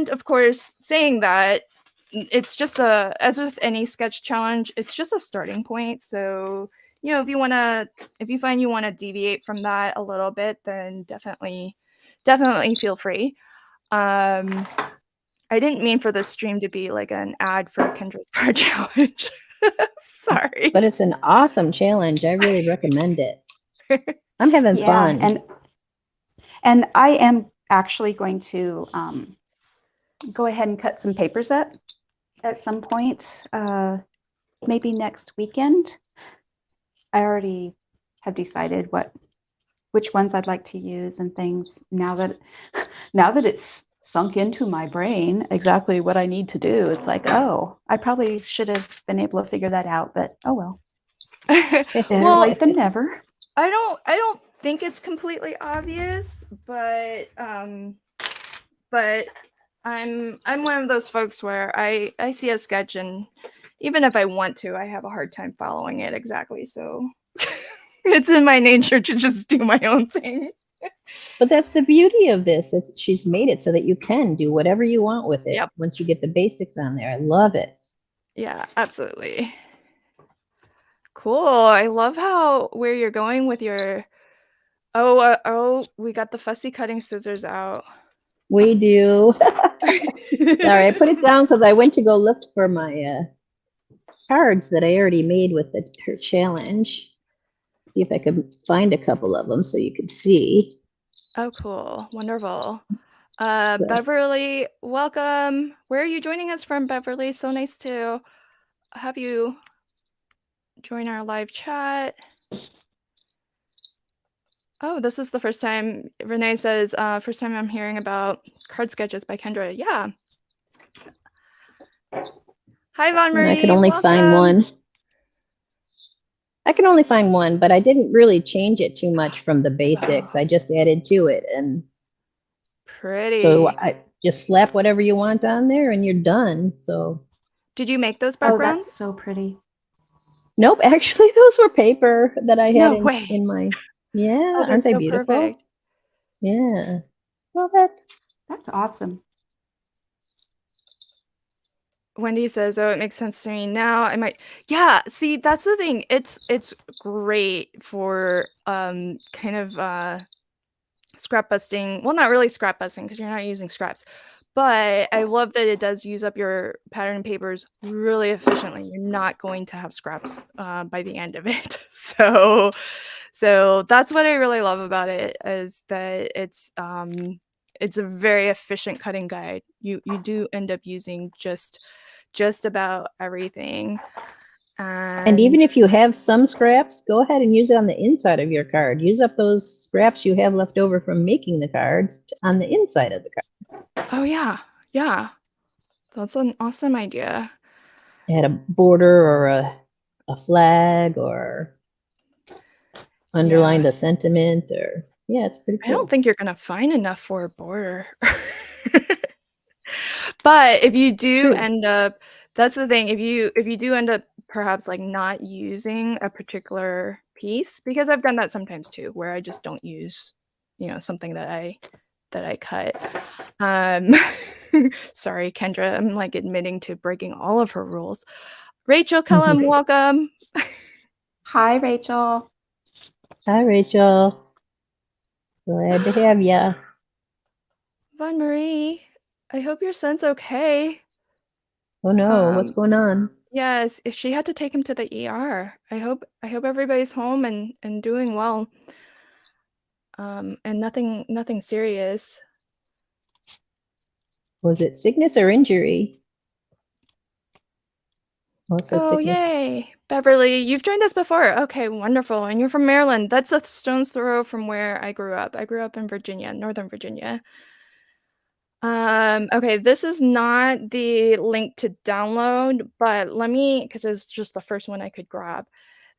A: of course, saying that, it's just as with any sketch challenge, it's just a starting point. So, if you find you want to deviate from that a little bit, then definitely feel free. I didn't mean for this stream to be like an ad for Kendra's card challenge. Sorry.
B: But it's an awesome challenge. I really recommend it. I'm having fun.
C: And I am actually going to go ahead and cut some papers up at some point, maybe next weekend. I already have decided which ones I'd like to use and things. Now that it's sunk into my brain exactly what I need to do, it's like, oh, I probably should have been able to figure that out, but oh well. Better late than never.
A: I don't think it's completely obvious, but I'm one of those folks where I see a sketch, and even if I want to, I have a hard time following it exactly. So it's in my nature to just do my own thing.
B: But that's the beauty of this. She's made it so that you can do whatever you want with it. Once you get the basics on there. I love it.
A: Yeah, absolutely. Cool. I love where you're going with your. We got the fussy cutting scissors out.
B: We do. Sorry, I put it down because I went to go look for my cards that I already made with her challenge. See if I could find a couple of them so you could see.
A: Oh, cool. Wonderful. Beverly, welcome. Where are you joining us from, Beverly? So nice to have you join our live chat. Oh, this is the first time. Renee says, first time I'm hearing about card sketches by Kendra. Yeah. Hi, Von Marie.
B: I can only find one. I can only find one, but I didn't really change it too much from the basics. I just added to it, and
A: pretty.
B: So I just slap whatever you want on there, and you're done. So,
A: did you make those backgrounds?
C: Oh, that's so pretty.
B: Nope, actually, those were paper that I had in my. Yeah,
A: oh,
B: aren't they
A: so
B: beautiful?
A: Perfect.
B: Yeah. Well,
C: that's awesome.
A: Wendy says, "Oh, it makes sense to me now. I might." Yeah, see, that's the thing. It's great for kind of scrap busting. Well, not really scrap busting because you're not using scraps. But I love that it does use up your pattern papers really efficiently. You're not going to have scraps by the end of it. So that's what I really love about it, is that it's a very efficient cutting guide. You do end up using just about everything.
B: And even if you have some scraps, go ahead and use it on the inside of your card. Use up those scraps you have left over from making the cards on the inside of the cards.
A: Oh, yeah. Yeah. That's an awesome idea.
B: Add a border or a flag or underline a sentiment or Yeah, it's pretty
A: I don't
B: cool.
A: think you're gonna find enough for a border. But if you
B: It's
A: do
B: true.
A: end up that's the thing, if you do end up perhaps, like, not using a particular piece because I've done that sometimes too, where I just don't use, something that I cut. Um, sorry, Kendra, I'm, like, admitting to breaking all of her rules. Rachel Cullum, welcome.
C: Hi, Rachel.
B: Hi, Rachel. Glad to have ya.
A: Von Marie, I hope your son's okay.
B: Oh no, what's
A: Um,
B: going on?
A: yes, if she had to take him to the ER. I hope everybody's home and doing well. And nothing serious.
B: Was it sickness or injury? What's that
A: Oh,
B: sickness?
A: yay. Beverly, you've joined us before. Okay, wonderful. And you're from Maryland. That's a stone's throw from where I grew up. I grew up in Virginia, Northern Virginia. Okay, this is not the link to download, but because it's just the first one I could grab.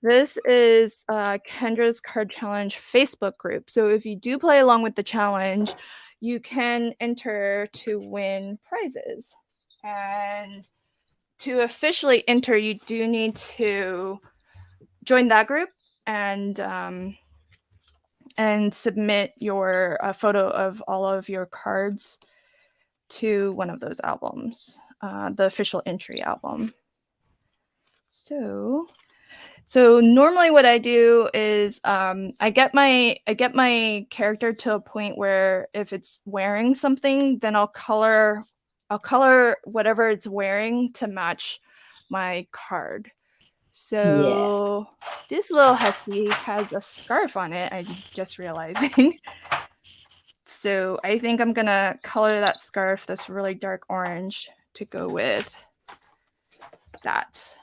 A: This is Kendra's Card Challenge Facebook group. So if you do play along with the challenge, you can enter to win prizes. And to officially enter, you do need to join that group and submit your photo of all of your cards to one of those albums, the official entry album. So normally what I do is I get my character to a point where if it's wearing something, then I'll color whatever it's wearing to match my card.
B: Yeah.
A: So this little husky has a scarf on it, I'm just realizing. So I think I'm gonna color that scarf this really dark orange to go with that.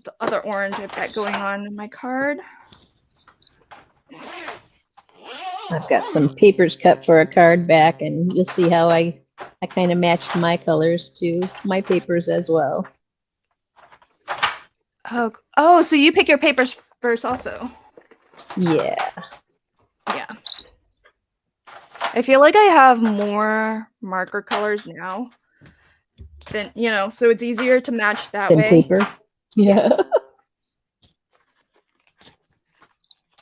A: The other orange I've got going on in my card.
B: I've got some papers cut for a card back, and you'll see how I kind of matched my colors to my papers as well.
A: Oh, so you pick your papers first also.
B: Yeah.
A: Yeah. I feel like I have more marker colors now than, so it's easier to match that
B: Than
A: way.
B: paper. Yeah.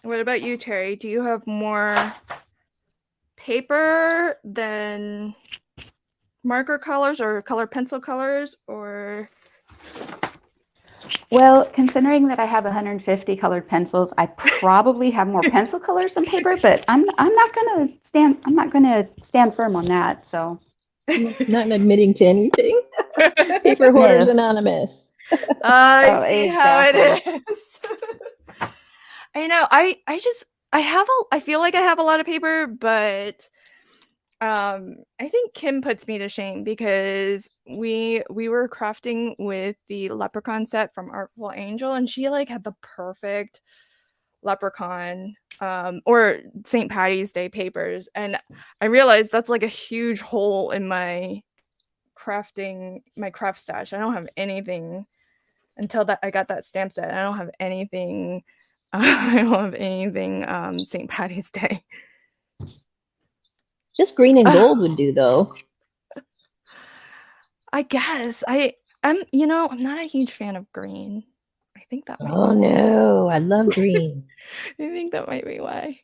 A: What about you, Terry? Do you have more paper than marker colors or color pencil colors or?
C: Well, considering that I have 150 colored pencils, I probably have more pencil colors than paper, but I'm not gonna stand firm on that. So
B: Not admitting to anything. Paper hoarders
C: no.
B: anonymous.
A: I
C: Oh,
A: see how it
C: exactly.
A: is. I know. I feel like I have a lot of paper, but I think Kim puts me to shame because we were crafting with the leprechaun set from Artful Angel, and she like had the perfect leprechaun or St. Patty's Day papers, and I realized that's like a huge hole in my craft stash. I don't have anything until that I got that stamp set. I don't have anything. I don't have anything. St. Patty's Day.
B: Just green and gold would do, though.
A: I guess I'm not a huge fan of green. I think that might
B: Oh
A: be why.
B: no, I love green.
A: I think that might be why.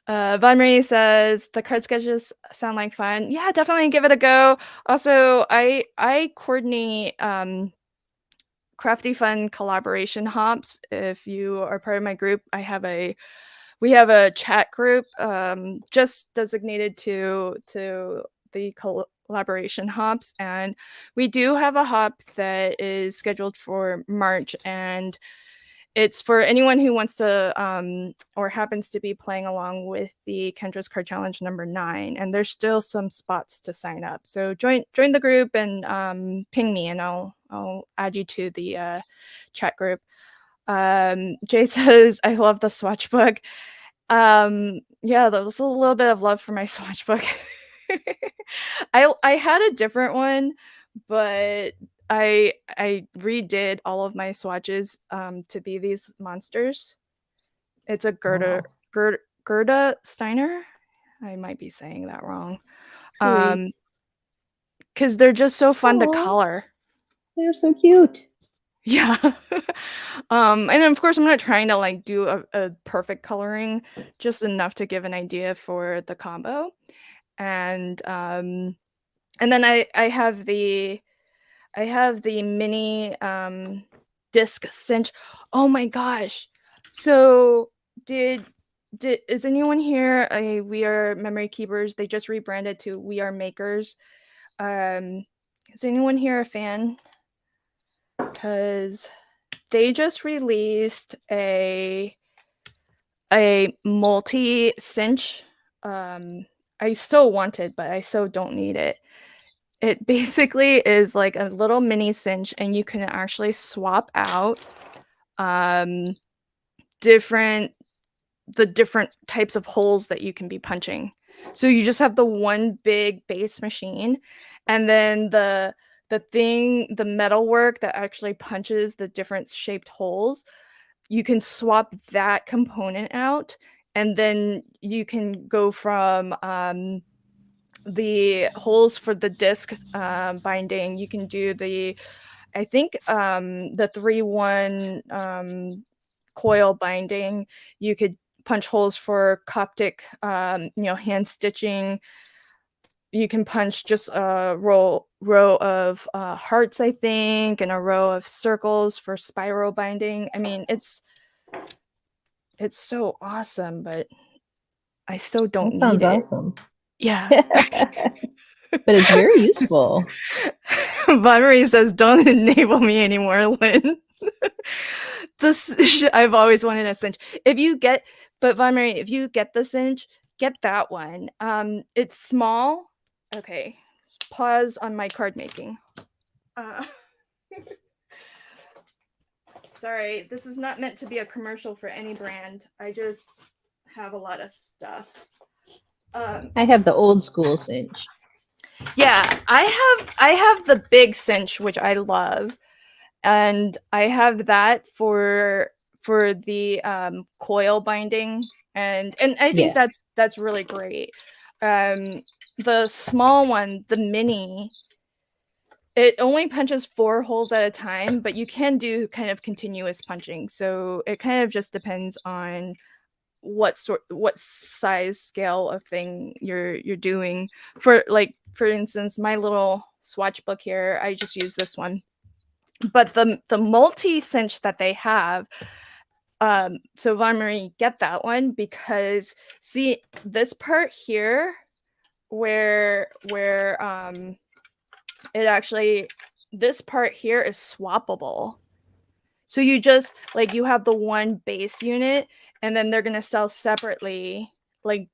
A: Von Marie says the card sketches sound like fun. Yeah, definitely give it a go. Also, I coordinate Crafty Fun collaboration hops. If you are part of my group, we have a chat group just designated to the collaboration hops, and we do have a hop that is scheduled for March, and it's for anyone who wants to or happens to be playing along with the Kendra's Card Challenge number 9, and there's still some spots to sign up. So join the group and ping me, and I'll add you to the chat group. Jay says, I love the swatch book. Yeah, there was a little bit of love for my swatch book. I had a different one, but I redid all of my swatches to be these monsters. It's a
B: Wow.
A: Gerda Steiner. I might be saying that wrong.
B: Sweet.
A: Because they're just so fun to
B: Aw.
A: color.
B: They're so cute.
A: Yeah. And of course, I'm not trying to like do a perfect coloring, just enough to give an idea for the combo. And then I have the mini disc cinch. Oh my gosh. So did is anyone here We Are Memory Keepers? They just rebranded to We Are Makers. Is anyone here a fan? Because they just released a multi cinch. I so want it, but I so don't need it. It basically is like a little mini cinch, and you can actually swap out different types of holes that you can be punching. So you just have the one big base machine, and then the metal work that actually punches the different shaped holes, you can swap that component out, and then you can go from the holes for the disc binding. You can do the the 3-1 coil binding. You could punch holes for Coptic, hand stitching. You can punch just a row of hearts, I think, and a row of circles for spiral binding. I mean, it's so awesome, but I so don't
B: That sounds
A: need it.
B: awesome.
A: Yeah.
B: But it's very useful.
A: Valerie says, "Don't enable me anymore, Lynn." I've always wanted a cinch. But Valerie, if you get the cinch, get that one. It's small. Okay, pause on my card making. Sorry, this is not meant to be a commercial for any brand. I just have a lot of stuff.
B: I have the old school cinch.
A: Yeah, I have the big cinch, which I love, and I have that for the coil binding, and I think
B: Yeah.
A: that's really great. The small one, the mini, it only punches 4 holes at a time, but you can do kind of continuous punching. So it kind of just depends on what size scale of thing you're doing. For instance, my little swatch book here, I just use this one. But the multi cinch that they have, so Von Marie, get that one, because see this part here where it actually, this part here is swappable. So you just you have the one base unit, and then they're gonna sell separately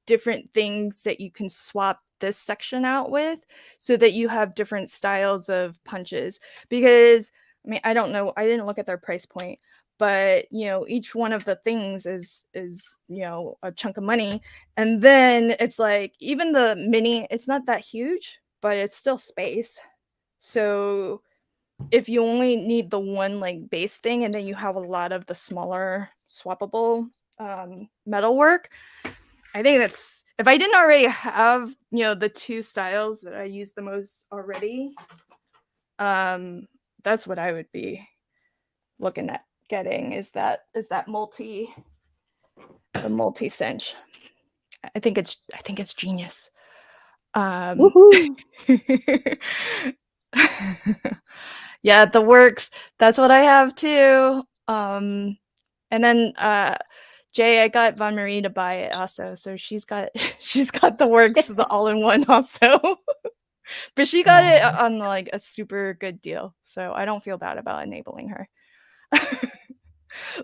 A: different things that you can swap this section out with, so that you have different styles of punches. Because I mean, I don't know, I didn't look at their price point, but each one of the things is a chunk of money. And then it's like, even the mini, it's not that huge, but it's still space. So if you only need the one base thing, and then you have a lot of the smaller swappable metal work, I think that's, if I didn't already have the 2 styles that I use the most already, that's what I would be looking at getting, is that multi cinch. I think it's genius.
B: Woohoo!
A: Yeah, the works, that's what I have too. And then Jay, I got Von Marie to buy it also, so she's got the works, the all-in-one also. But she got it on a super good deal, so I don't feel bad about enabling her.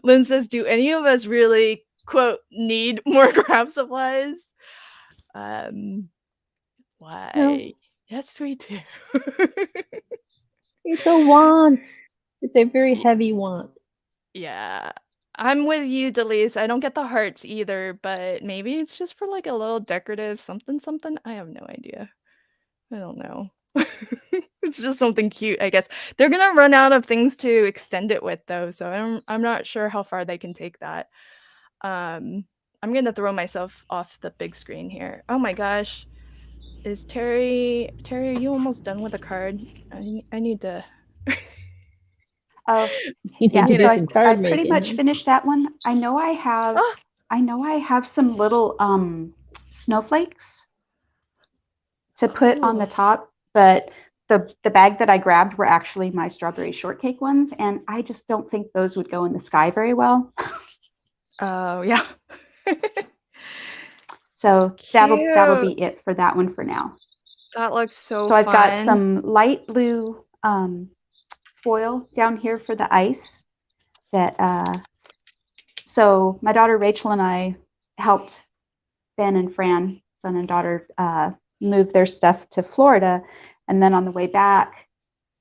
A: Lynn says, "Do any of us really, quote, need more craft supplies?" Why?
B: No.
A: Yes, we do.
B: It's a want. It's a very heavy want.
A: Yeah. I'm with you, Delise. I don't get the hearts either, but maybe it's just for a little decorative something something. I have no idea. I don't know. It's just something cute, I guess. They're gonna run out of things to extend it with though, so I'm not sure how far they can take that. I'm gonna throw myself off the big screen here. Oh my gosh. Is Terry, are you almost done with the card? I need to.
C: Oh,
B: You
C: yeah.
B: need to
A: You
B: do
A: know.
C: So
B: some
C: I
B: card
C: pretty
B: making.
C: much finished that one. I know I
A: Oh,
C: have some little snowflakes to put on the
A: oh,
C: top, but the bag that I grabbed were actually my strawberry shortcake ones, and I just don't think those would go in the sky very well.
A: oh yeah.
C: So that'll
A: Cute.
C: be it for that one for now.
A: That looks so
C: So I've got
A: fun.
C: some light blue foil down here for the ice. So my daughter Rachel and I helped Ben and Fran, son and daughter, move their stuff to Florida, and then on the way back,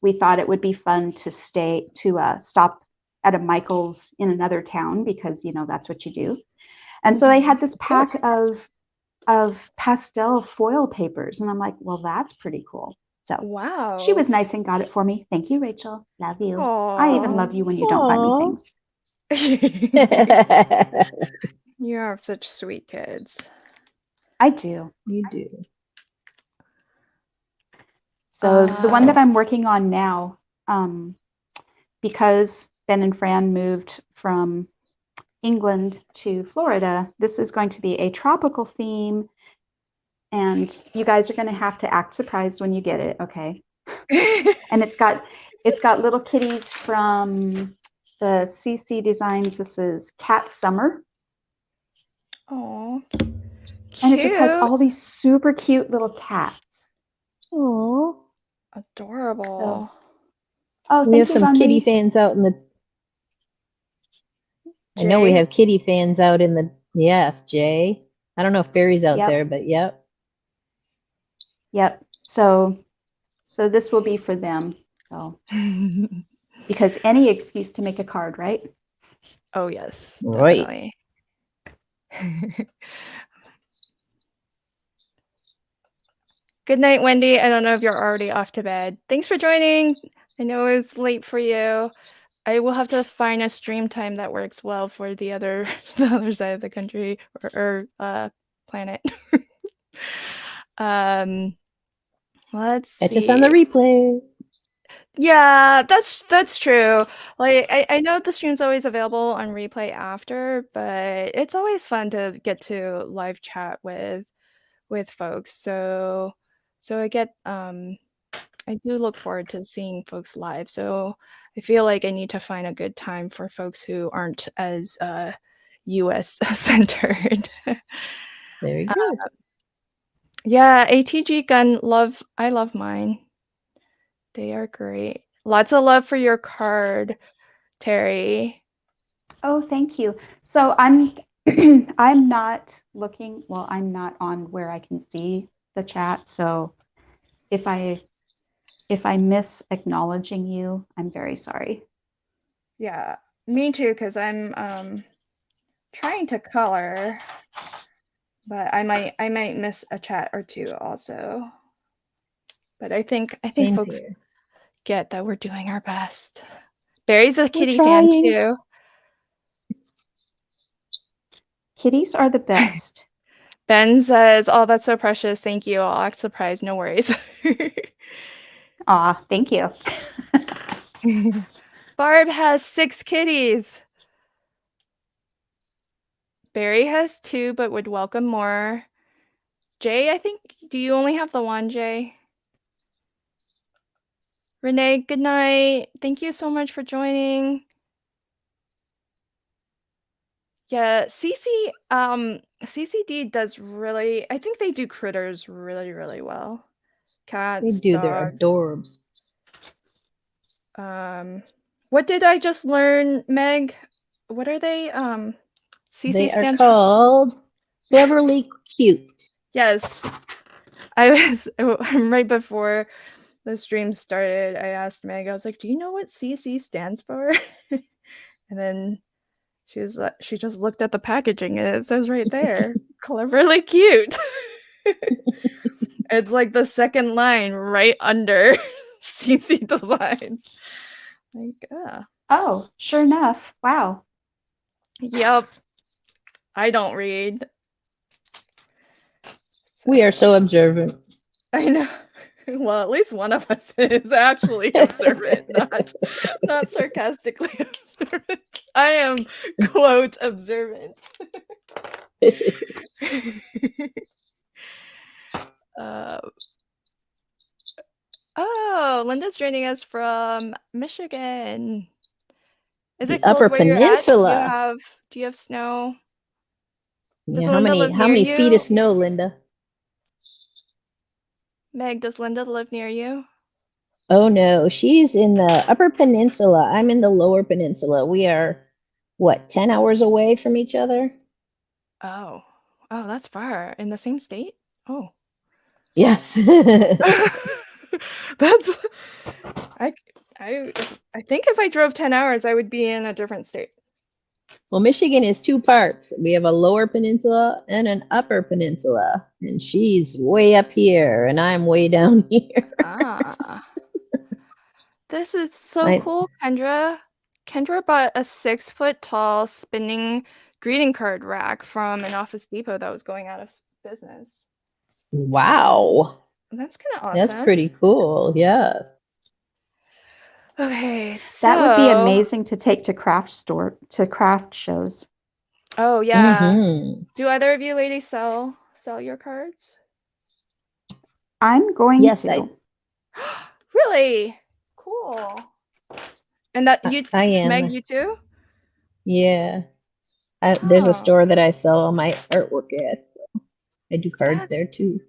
C: we thought it would be fun to stop at a Michael's in another town because that's what you do. And so they had this pack of pastel foil papers, and I'm like, well, that's pretty cool. So she was
A: Wow.
C: nice and got it for me. Thank you, Rachel. Love you. I even
A: Aw.
C: love you when you don't buy me
B: Aw.
C: things.
A: You have such sweet kids.
C: I do.
B: You do.
C: So the one that
A: Um,
C: I'm working on now, because Ben and Fran moved from England to Florida, this is going to be a tropical theme, and you guys are going to have to act surprised when you get it, okay? And it's got little kitties from the CC Designs. This is Cat Summer,
A: oh,
C: and it just has
A: cute.
C: all these super cute little cats.
B: Aw.
A: Adorable.
C: So, oh,
B: We have
C: thank you,
B: some kitty
C: Runby.
B: fans out in the. I know we
A: Jay?
B: have kitty fans out in the. Yes, Jay. I don't know if Barry's out
C: Yep,
B: there, but yep.
C: yep. So this will be for them. So because any excuse to make a card, right?
A: Oh, yes,
B: Right.
A: definitely. Good night, Wendy. I don't know if you're already off to bed. Thanks for joining. I know it's late for you. I will have to find a stream time that works well for the other side of the country or planet. Let's
B: Catch us on the
A: see.
B: replay.
A: Yeah, that's true. Like I know the stream's always available on replay after, but it's always fun to get to live chat with folks. So I do look forward to seeing folks live. So I feel like I need to find a good time for folks who aren't as US centered.
B: Very good.
A: Yeah, ATG gun I love mine. They are great. Lots of love for your card, Terry.
C: Oh, thank you. So I'm I'm not looking, well, I'm not on where I can see the chat. So if I miss acknowledging you, I'm very sorry.
A: Yeah, me too, because I'm trying to color, but I might miss a chat or two also. But I think
B: Same
A: folks
B: here.
A: get that we're doing our best. Barry's a
B: We're
A: kitty fan
B: trying.
A: too.
C: Kitties are the best.
A: Ben says, "Oh, that's so precious. Thank you. I'll act surprised. No worries."
C: Aw, thank you.
A: Barb has 6 kitties. Barry has 2, but would welcome more. Jay, I think, do you only have the one, Jay? Renee, good night. Thank you so much for joining. Yeah, CCD does really, I think they do critters really, really well.
B: They
A: Cats,
B: do. They're
A: dogs.
B: adorbs.
A: What did I just learn, Meg? What are they? CC
B: They are
A: stands for.
B: called cleverly cute.
A: Yes. I was right before the stream started. I asked Meg, I was like, do you know what CC stands for? And then she just looked at the packaging and it says right there, cleverly cute. It's like the second line right under CC Designs. Like,
C: Oh, sure enough. Wow.
A: yep. I don't read.
B: We are so observant.
A: I know. Well, at least one of us is actually observant, not sarcastically observant. I am quote observant. Oh, Linda's joining us from Michigan. Is
B: The
A: it cold
B: Upper
A: where you're at?
B: Peninsula.
A: Do you have snow? Does
B: Yeah,
A: Linda live
B: how
A: near
B: many feet of
A: you?
B: snow, Linda?
A: Meg, does Linda live near you?
B: Oh no, she's in the Upper Peninsula. I'm in the Lower Peninsula. We are, what, 10 hours away from each other?
A: Oh. Oh, that's far. In the same state? Oh.
B: Yes.
A: That's I think if I drove 10 hours, I would be in a different state.
B: Well, Michigan is two parts. We have a Lower Peninsula and an Upper Peninsula. And she's way up here and I'm way down here.
A: Ah. This is so cool, Kendra. Kendra bought a 6-foot tall spinning greeting card rack from an Office Depot that was going out of business.
B: Wow.
A: That's kind of
B: That's
A: awesome.
B: pretty cool. Yes.
A: Okay, so
C: That would be amazing to take to craft shows.
A: Oh yeah.
B: Mm-hmm.
A: Do either of you ladies sell your cards?
C: I'm going to.
A: Really? Cool. And that you
B: I am.
A: Meg, you too?
B: Yeah. There's a store that I sell all my artwork at, so I do cards there too.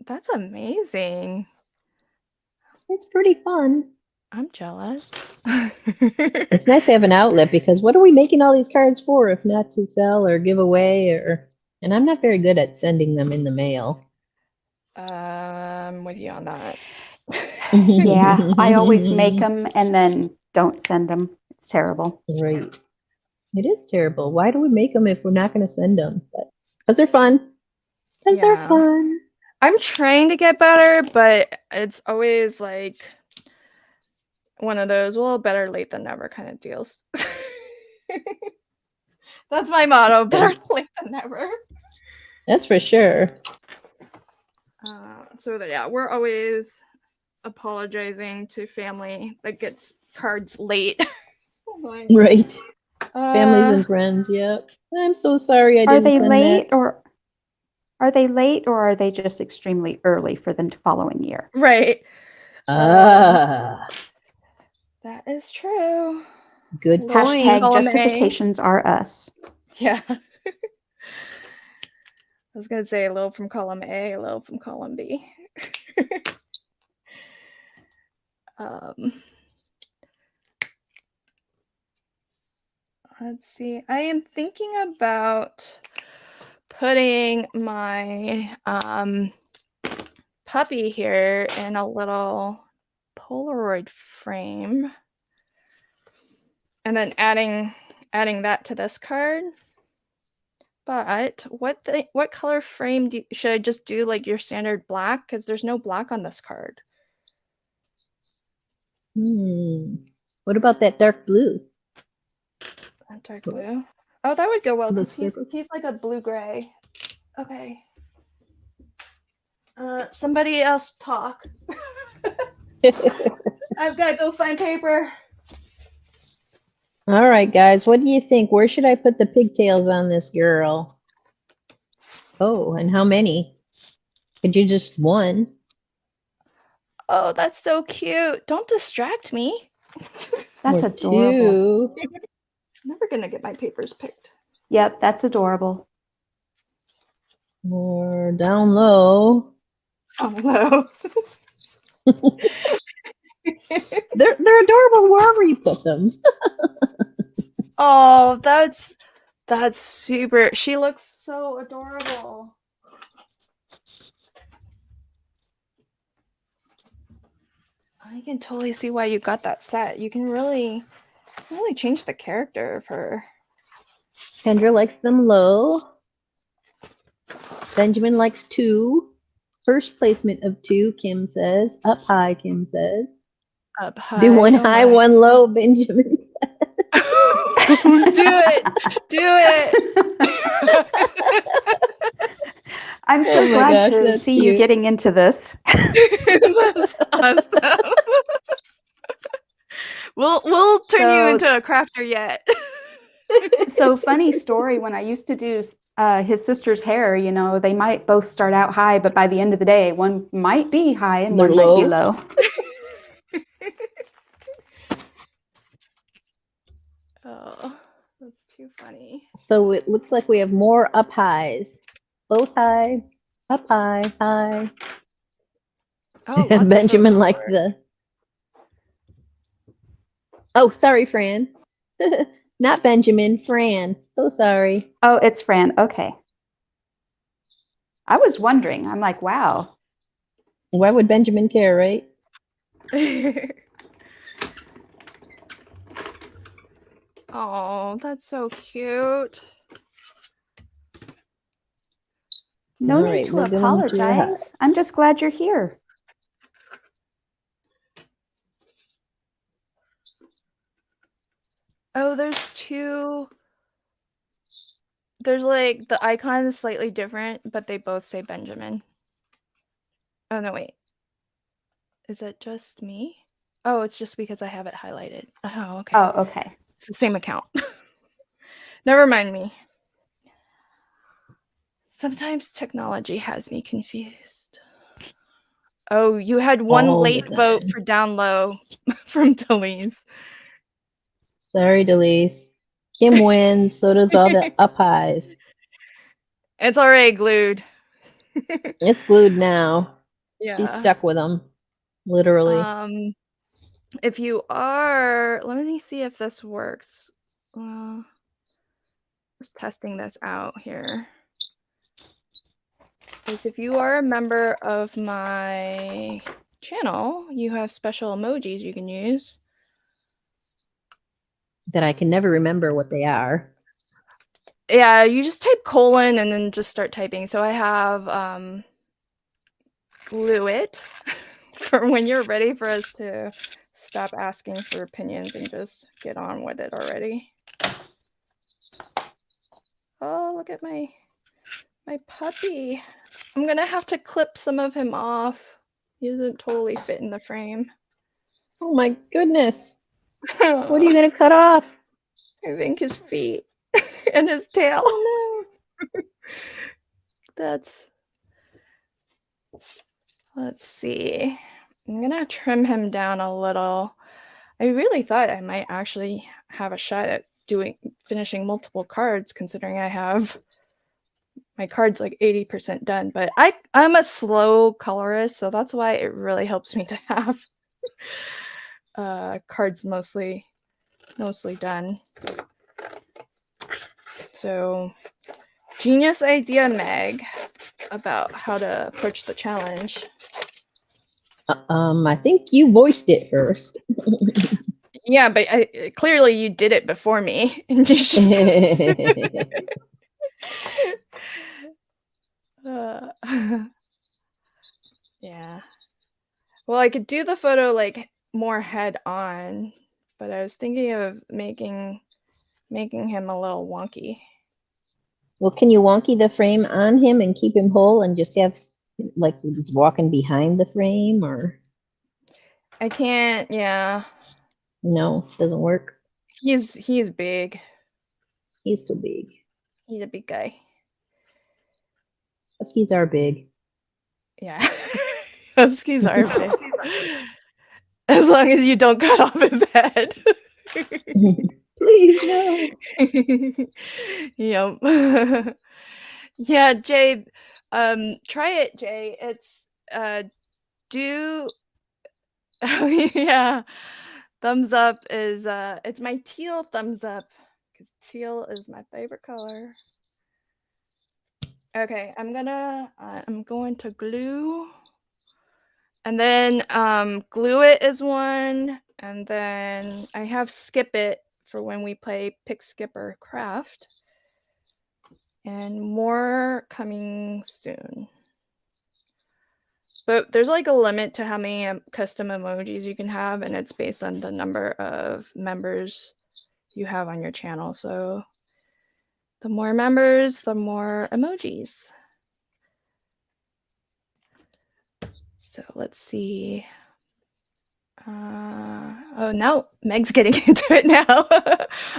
A: That's amazing.
B: It's pretty fun.
A: I'm jealous.
B: It's nice to have an outlet because what are we making all these cards for if not to sell or give away and I'm not very good at sending them in the mail.
A: I'm with you on that.
C: Yeah, I always make them and then don't send them. It's terrible.
B: Right. It is terrible. Why do we make them if we're not going to send them? Because they're fun. Because they're fun.
A: I'm trying to get better, but it's always like one of those, well, better late than never kind of deals. That's my motto, better late than never.
B: That's for sure.
A: So that, yeah, we're always apologizing to family that gets cards late.
B: Right. Families and friends, yep. I'm so sorry I didn't send that.
C: Are they late or are they just extremely early for the following year?
A: Right.
B: That
A: is true.
B: Good point.
C: Hashtag justifications are us.
A: Yeah. I was going to say a little from column A, a little from column B. Let's see. I am thinking about putting my puppy here in a little Polaroid frame and then adding that to this card. But what color frame should I just do, like your standard black? Because there's no black on this card.
B: What about that dark blue?
A: Dark blue? Oh, that would go well because he's like a blue-gray. Okay. Somebody else talk. I've got to go find paper.
B: All right, guys, what do you think? Where should I put the pigtails on this girl? Oh, and how many? Could you just one?
A: Oh, that's so cute. Don't distract me.
C: That's adorable.
A: I'm never going to get my papers picked.
C: Yep, that's adorable.
B: Or down low.
A: Down low.
B: They're adorable wherever you put them.
A: Oh, that's super. She looks so adorable. I can totally see why you got that set. You can really change the character of her.
B: Kendra likes them low. Benjamin likes 2. First placement of 2, Kim says. Up high, Kim says.
A: Up high.
B: Do one high, one low, Benjamin says.
A: Do it.
C: I'm so
B: Oh my
C: glad
B: gosh,
C: to
B: that's
C: see you
B: cute.
C: getting into this.
A: That's awesome. We'll turn you
C: So,
A: into a crafter yet.
C: so funny story. When I used to do his sister's hair, you know, they might both start out high, but by the end of the day, one might be high and
B: They're
C: one might be
B: low.
C: low.
A: Oh, that's too funny.
B: So it looks like we have more up highs. Both high, up high, high.
A: Oh, lots of
B: Benjamin
A: those
B: like
A: work.
B: the. Oh, sorry, Fran. Not Benjamin, Fran. So sorry.
C: Oh, it's Fran. Okay. I was wondering. I'm like, wow.
B: Why would Benjamin care, right?
A: Oh, that's so cute.
C: No
B: All
C: need
B: right,
C: to
B: we're going to the high.
C: apologize. I'm just glad you're here.
A: Oh, there's two. There's like the icon is slightly different, but they both say Benjamin. Oh, no, wait. Is it just me? Oh, it's just because I have it highlighted. Oh, okay.
C: Oh, okay.
A: It's the same account. Never mind me. Sometimes technology has me confused. Oh, you had one
B: All the
A: late vote
B: time.
A: for down low from Delise.
B: Sorry, Delise. Kim wins. So does all the up highs.
A: It's already glued.
B: It's glued now. She's
A: Yeah.
B: stuck with them, literally.
A: If you are, let me see if this works. Just testing this out here. Is if you are a member of my channel, you have special emojis you can use.
B: That I can never remember what they are.
A: Yeah, you just type colon and then just start typing. So I have glue it for when you're ready for us to stop asking for opinions and just get on with it already. Oh, look at my puppy. I'm gonna have to clip some of him off. He doesn't totally fit in the frame.
B: Oh my goodness. What are you going to cut off?
A: I think his feet and his tail.
B: Oh no.
A: That's, let's see. I'm gonna trim him down a little. I really thought I might actually have a shot at finishing multiple cards, considering I have my cards like 80% done. But I'm a slow colorist, so that's why it really helps me to have cards mostly done. So, genius idea, Meg, about how to approach the challenge.
B: I think you voiced it first.
A: Yeah, but clearly you did it before me. And you just yeah. Well, I could do the photo like more head on, but I was thinking of making him a little wonky.
B: Well, can you wonky the frame on him and keep him whole and just have like he's walking behind the frame, or
A: I can't, yeah.
B: no, doesn't work.
A: He's big.
B: He's too big.
A: He's a big guy.
B: Huskies are big.
A: Yeah. Huskies are big. As long as you don't cut off his head.
B: Please no.
A: Yep. Yeah, Jay, try it, Jay. It's do yeah. Thumbs up is it's my teal thumbs up because teal is my favorite color. Okay, I'm going to glue, and then glue it is one, and then I have skip it for when we play pick, skip, or craft, and more coming soon. But there's like a limit to how many custom emojis you can have, and it's based on the number of members you have on your channel. So the more members, the more emojis. So let's see. Oh no, Meg's getting into it now.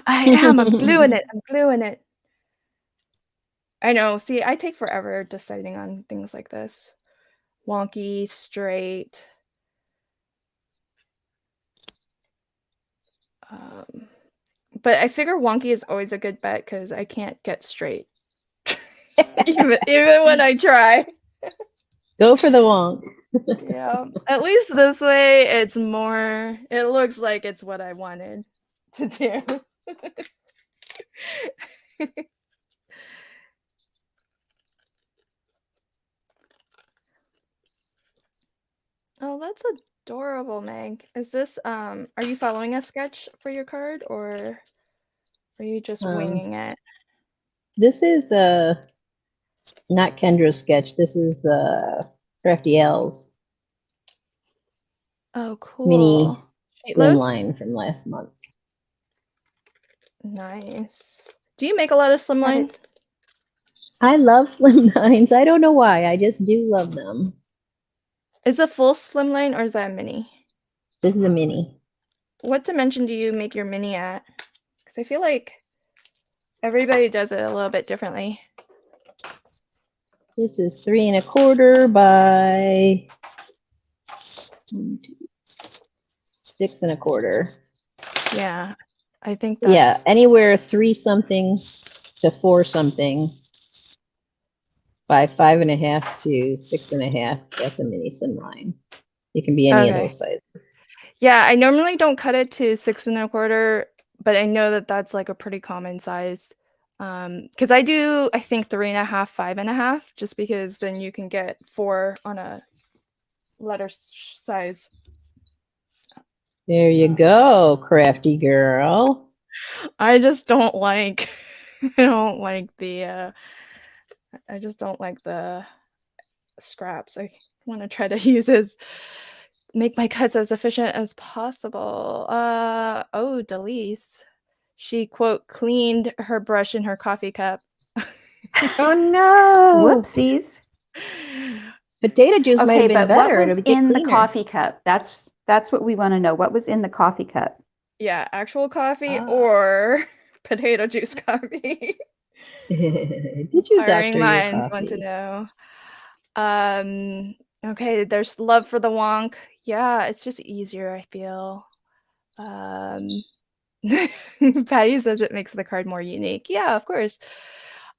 A: I'm gluing it. I'm gluing it. I know. See, I take forever deciding on things like this. Wonky, straight. But I figure wonky is always a good bet because I can't get straight. even when I try.
B: Go for the wonk.
A: Yeah. At least this way it looks like it's what I wanted to do. Oh, that's adorable, Meg. Is this are you following a sketch for your card or are you just winging it?
B: This is not Kendra's sketch. This is Crafty L's
A: Oh, cool.
B: mini slimline from last month.
A: Nice. Do you make a lot of slimline?
B: I love slimlines. I don't know why. I just do love them.
A: Is it full slimline or is that a mini?
B: This is a mini. What
A: dimension do you make your mini at? Because I feel like everybody does it a little bit differently.
B: This is 3 1/4 by 6 1/4.
A: Yeah, I think that's...
B: Yeah, anywhere 3 something to 4 something by 5 1/2 to 6 1/2. That's a mini slimline. It can be any of those sizes.
A: Yeah, I normally don't cut it to 6 1/4, but I know that that's like a pretty common size. Because I do, I think 3 1/2, 5 1/2, just because then you can get 4 on a letter size.
B: There you go, crafty girl.
A: I just don't like, I just don't like the scraps. I want to try to make my cuts as efficient as possible. Oh, Delise. She, quote, cleaned her brush in her coffee cup.
C: Oh no! Whoopsies.
B: Potato juice might have been better.
C: What was in the coffee cup? That's what we want to know. What was in the coffee cup?
A: Yeah, actual coffee or potato juice coffee.
B: Did you
A: Hiring
B: doctor your
A: minds
B: coffee?
A: want to know. Okay, there's love for the wonk. Yeah, it's just easier, I feel. Patty says it makes the card more unique. Yeah, of course.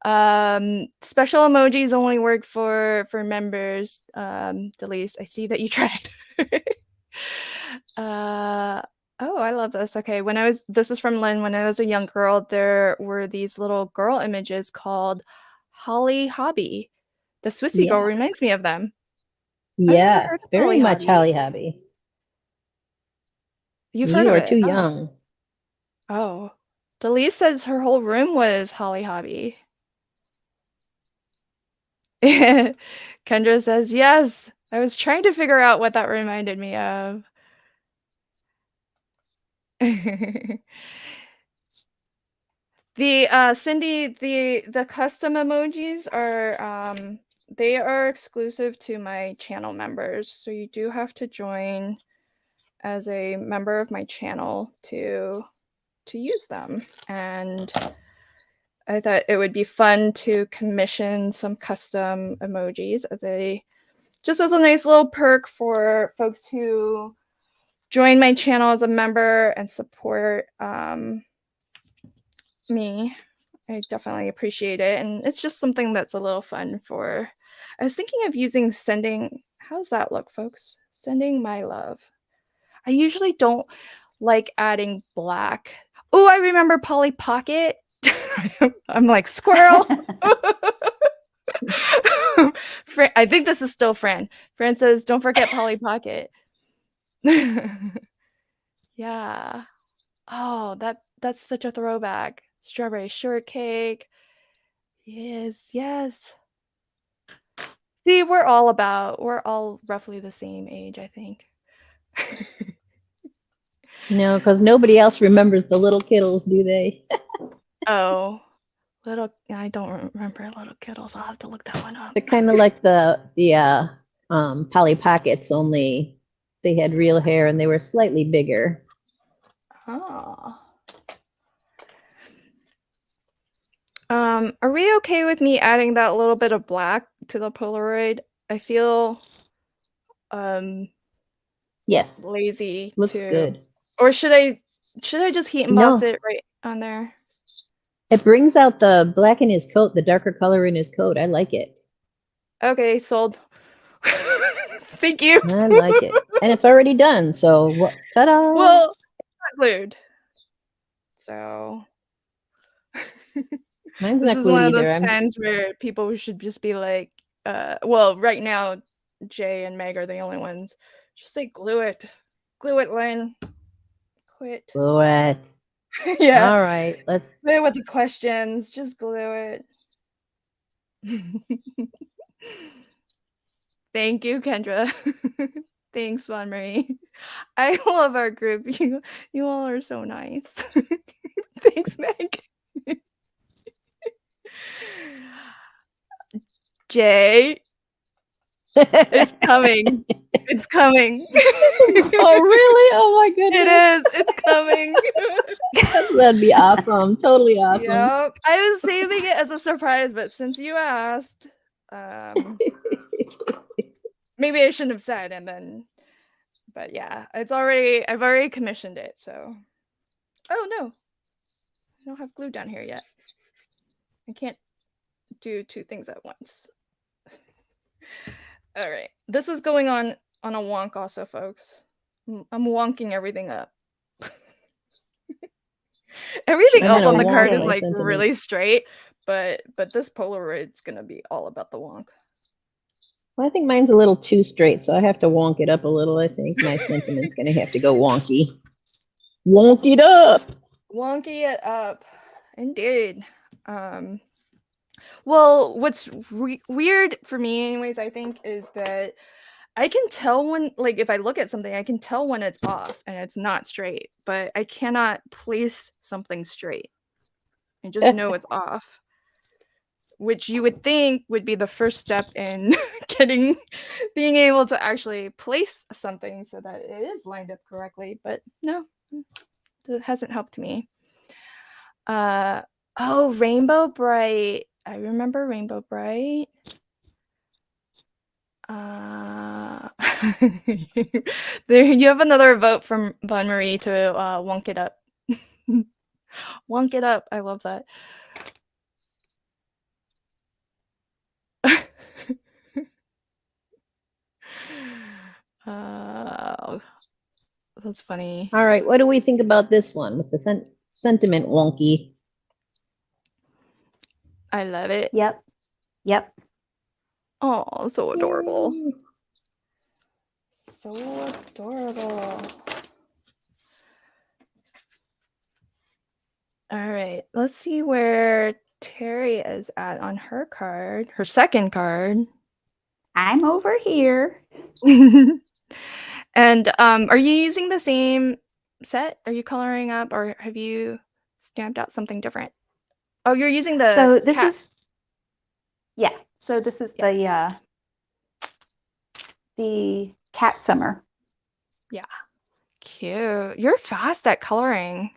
A: Special emojis only work for members. Delise, I see that you tried. Oh, I love this. Okay, this is from Lynn. When I was a young girl, there were these little girl images called Holly Hobby. The Swissy girl reminds me of them.
B: Yes, very much Holly Hobby.
A: You've heard of it?
B: You are too young.
A: Oh. Delise says her whole room was Holly Hobby. Kendra says, yes. I was trying to figure out what that reminded me of. Cindy, the custom emojis are they are exclusive to my channel members, so you do have to join as a member of my channel to use them. And I thought it would be fun to commission some custom emojis just as a nice little perk for folks who join my channel as a member and support me. I definitely appreciate it. And it's just something that's a little fun for... I was thinking of using how's that look, folks? Sending my love. I usually don't like adding black. Oh, I remember Polly Pocket. I'm like, squirrel. I think this is still Fran. Fran says, don't forget Polly Pocket. Yeah. Oh, that's such a throwback. Strawberry shortcake. Yes. See, we're all roughly the same age, I think.
B: No, because nobody else remembers the little kittles, do they?
A: Oh, I don't remember Little Kittles. I'll have to look that one up.
B: They're kind of like the Polly Pockets, only they had real hair and they were slightly bigger.
A: Oh. Are we okay with me adding that little bit of black to the Polaroid? I feel
B: Yes,
A: lazy
B: looks
A: to,
B: good.
A: or should I just heat emboss it right on there?
B: It brings out the black in his coat, the darker color in his coat. I like it.
A: Okay, sold. Thank you.
B: I like it. And it's already done. So, what? Ta-da!
A: Well, it's not glued. So
B: Mine's
A: this
B: not
A: is one
B: glued
A: of those
B: either.
A: times where people should just be like, well, right now, Jay and Meg are the only ones. Just say glue it. Glue it, Lynn. Quit.
B: Glue it.
A: Yeah.
B: All right, let's.
A: Glue it with the questions. Just glue it. Thank you, Kendra. Thanks, Von Marie. I love our group. You all are so nice. Thanks, Meg. Jay, it's coming. It's coming.
B: Oh, really? Oh, my goodness.
A: It is. It's coming.
B: That'd be awesome. Totally awesome.
A: Yep. I was saving it as a surprise, but since you asked, maybe I shouldn't have said, and then, but yeah, I've already commissioned it, so. Oh, no. I don't have glue down here yet. I can't do two things at once. All right. This is going on a wonk also, folks. I'm wonking everything up. Everything else on the card is like really straight, but this Polaroid's gonna be all about the wonk.
B: Well, I think mine's a little too straight, so I have to wonk it up a little. I think my sentiment's gonna have to go wonky. Wonk it up.
A: Wonky it up, indeed. Well, what's weird for me, anyways, I think, is that I can tell when, like, if I look at something, I can tell when it's off and it's not straight, but I cannot place something straight. I just know it's off, which you would think would be the first step in being able to actually place something so that it is lined up correctly, but no, it hasn't helped me. Oh, Rainbow Bright. I remember Rainbow Bright. There, you have another vote from Von Marie to wonk it up. Wonk it up. I love that. That's funny.
B: All right, what do we think about this one with the sentiment wonky?
A: I love it.
C: Yep. Yep.
A: Oh, so adorable. So adorable. All right, let's see where Terry is at on her card, her second card.
C: I'm over here.
A: And are you using the same set? Are you coloring up, or have you stamped out something different? Oh, you're using the
C: So this
A: cat.
C: is, yeah. So this is the cat summer.
A: Yeah, cute. You're fast at coloring.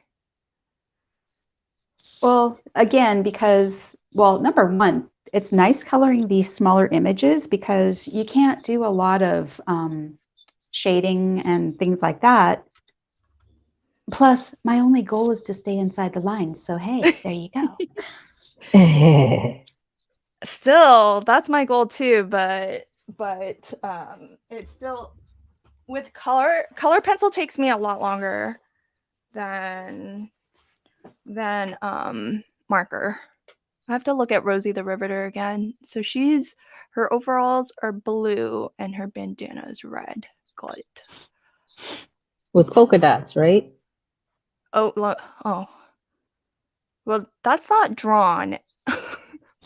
C: Well, again, because, well, number one, it's nice coloring these smaller images because you can't do a lot of shading and things like that. Plus, my only goal is to stay inside the lines. So, hey, there you go.
A: Still, that's my goal too, but it's still, with color pencil takes me a lot longer than marker. I have to look at Rosie the Riveter again. So her overalls are blue and her bandana is red. Got it.
B: With polka dots, right?
A: Oh. Well, that's not drawn.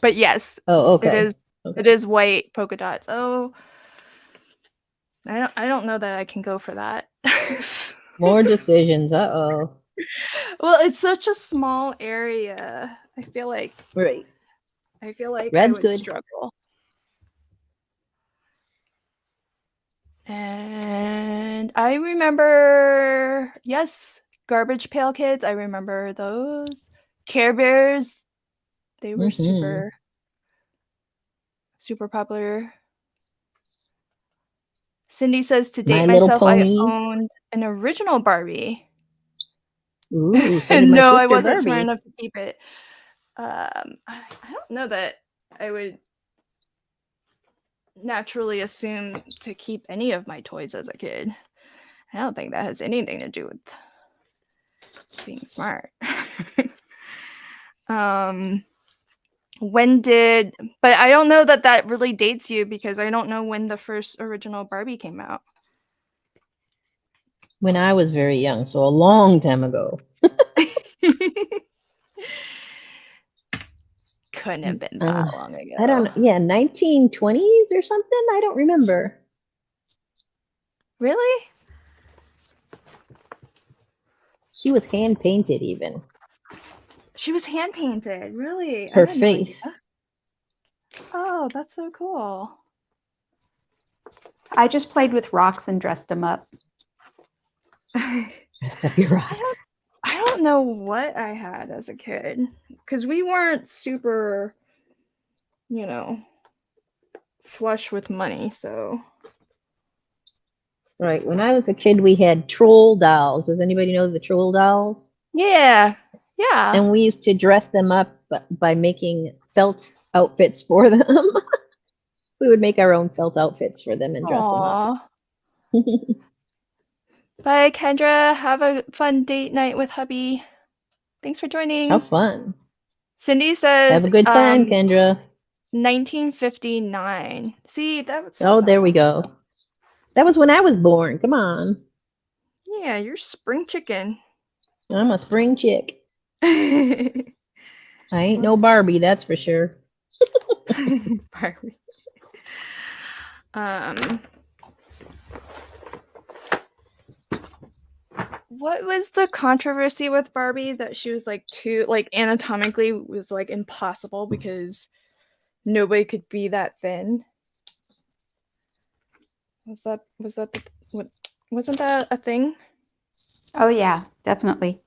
A: But yes.
B: Oh, okay.
A: It is. Okay. It is white polka dots. Oh, I don't know that I can go for that.
B: More decisions. Uh-oh.
A: Well, it's such a small area. I feel like
B: Right.
A: I
B: Red's
A: would
B: good.
A: struggle. And I remember, yes, Garbage Pail Kids. I remember those. Care Bears. They were
B: Mm-hmm.
A: super popular. Cindy says, to date
B: My Little
A: myself, I
B: Ponies.
A: owned an original Barbie.
B: Ooh, so did
A: And
B: my
A: no, I
B: sister
A: wasn't smart
B: Barbie.
A: enough to keep it. I don't know that I would naturally assume to keep any of my toys as a kid. I don't think that has anything to do with being smart. When did, but I don't know that that really dates you because I don't know when the first original Barbie came out.
B: When I was very young, so a long time ago.
A: Couldn't have been
B: Uh,
A: that long ago.
B: I don't, yeah, 1920s or something? I don't remember.
A: Really?
B: She was hand painted even.
A: She was hand painted. Really?
B: Her
A: I had no idea.
B: face.
A: Oh, that's so cool.
C: I just played with rocks and dressed them up.
B: Dressed up your rocks.
A: I don't know what I had as a kid because we weren't super, flush with money. So
B: Right. When I was a kid, we had troll dolls. Does anybody know the troll dolls?
A: yeah.
B: And we used to dress them up by making felt outfits for them. We would make our own felt outfits for them and dress them up.
A: Bye, Kendra. Have a fun date night with hubby. Thanks for joining.
B: How fun.
A: Cindy says,
B: Have a good time, Kendra.
A: 1959. See, that's
B: Oh, there we go. That was when I was born. Come on.
A: Yeah, you're spring chicken.
B: I'm a spring chick.
A: I
B: ain't no Barbie, that's for sure.
A: Barbie. What was the controversy with Barbie that she was anatomically was impossible because nobody could be that thin? Wasn't that a thing?
C: Oh yeah, definitely.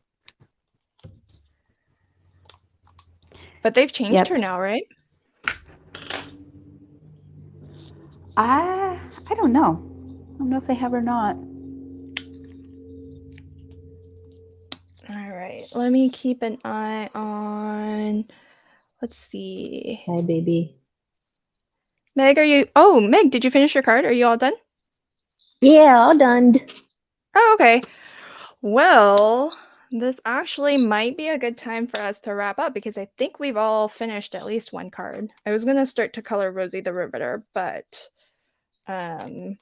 A: But they've changed her now, right?
C: I don't know. I don't know if they have or not.
A: All right, let me keep an eye on. Let's see.
B: Hi, baby.
A: Meg, Meg, did you finish your card? Are you all done?
B: Yeah, all done.
A: Oh, okay. Well, this actually might be a good time for us to wrap up because I think we've all finished at least one card. I was going to start to color Rosie the Riveter, but I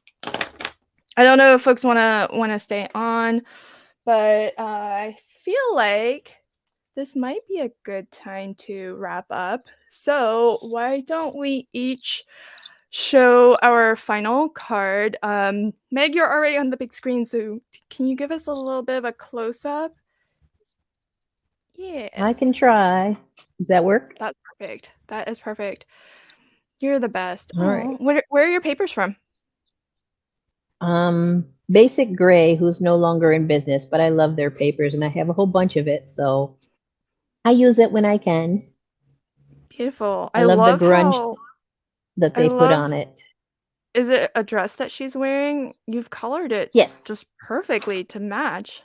A: don't know if folks want to stay on, but I feel like this might be a good time to wrap up. So why don't we each show our final card? Meg, you're already on the big screen, so can you give us a little bit of a close-up? Yes.
B: I can try. Does that work?
A: That's perfect. That is perfect. You're the best.
B: All right.
A: Where are your papers from?
B: Basic Gray, who's no longer in business, but I love their papers and I have a whole bunch of it, so I use it when I can.
A: Beautiful.
B: I love the grunge that they put on it.
A: Is it a dress that she's wearing? You've colored it just perfectly to match.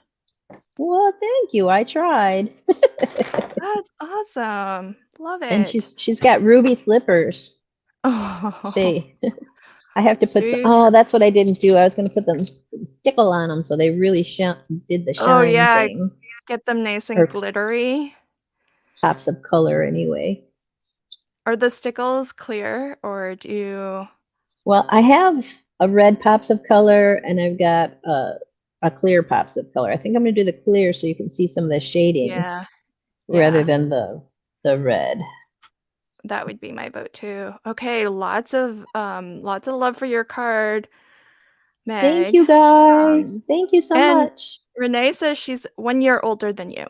B: Well, thank you. I tried.
A: That's awesome. Love it.
B: And she's got ruby slippers.
A: Oh.
B: See, I have to put some, that's what I didn't do. I was going to put them stickle on them so they really did the shine thing.
A: Get them nice and glittery.
B: Pops of color anyway.
A: Are the stickles clear or do you?
B: Well, I have a red pops of color and I've got a clear pops of color. I think I'm going to do the clear so you can see some of the shading rather than the red.
A: That would be my vote too. Okay, lots of love for your card.
B: Thank
A: Meg.
B: you guys.
A: Um,
B: Thank you so
A: and
B: much.
A: Renee says she's 1 year older than you.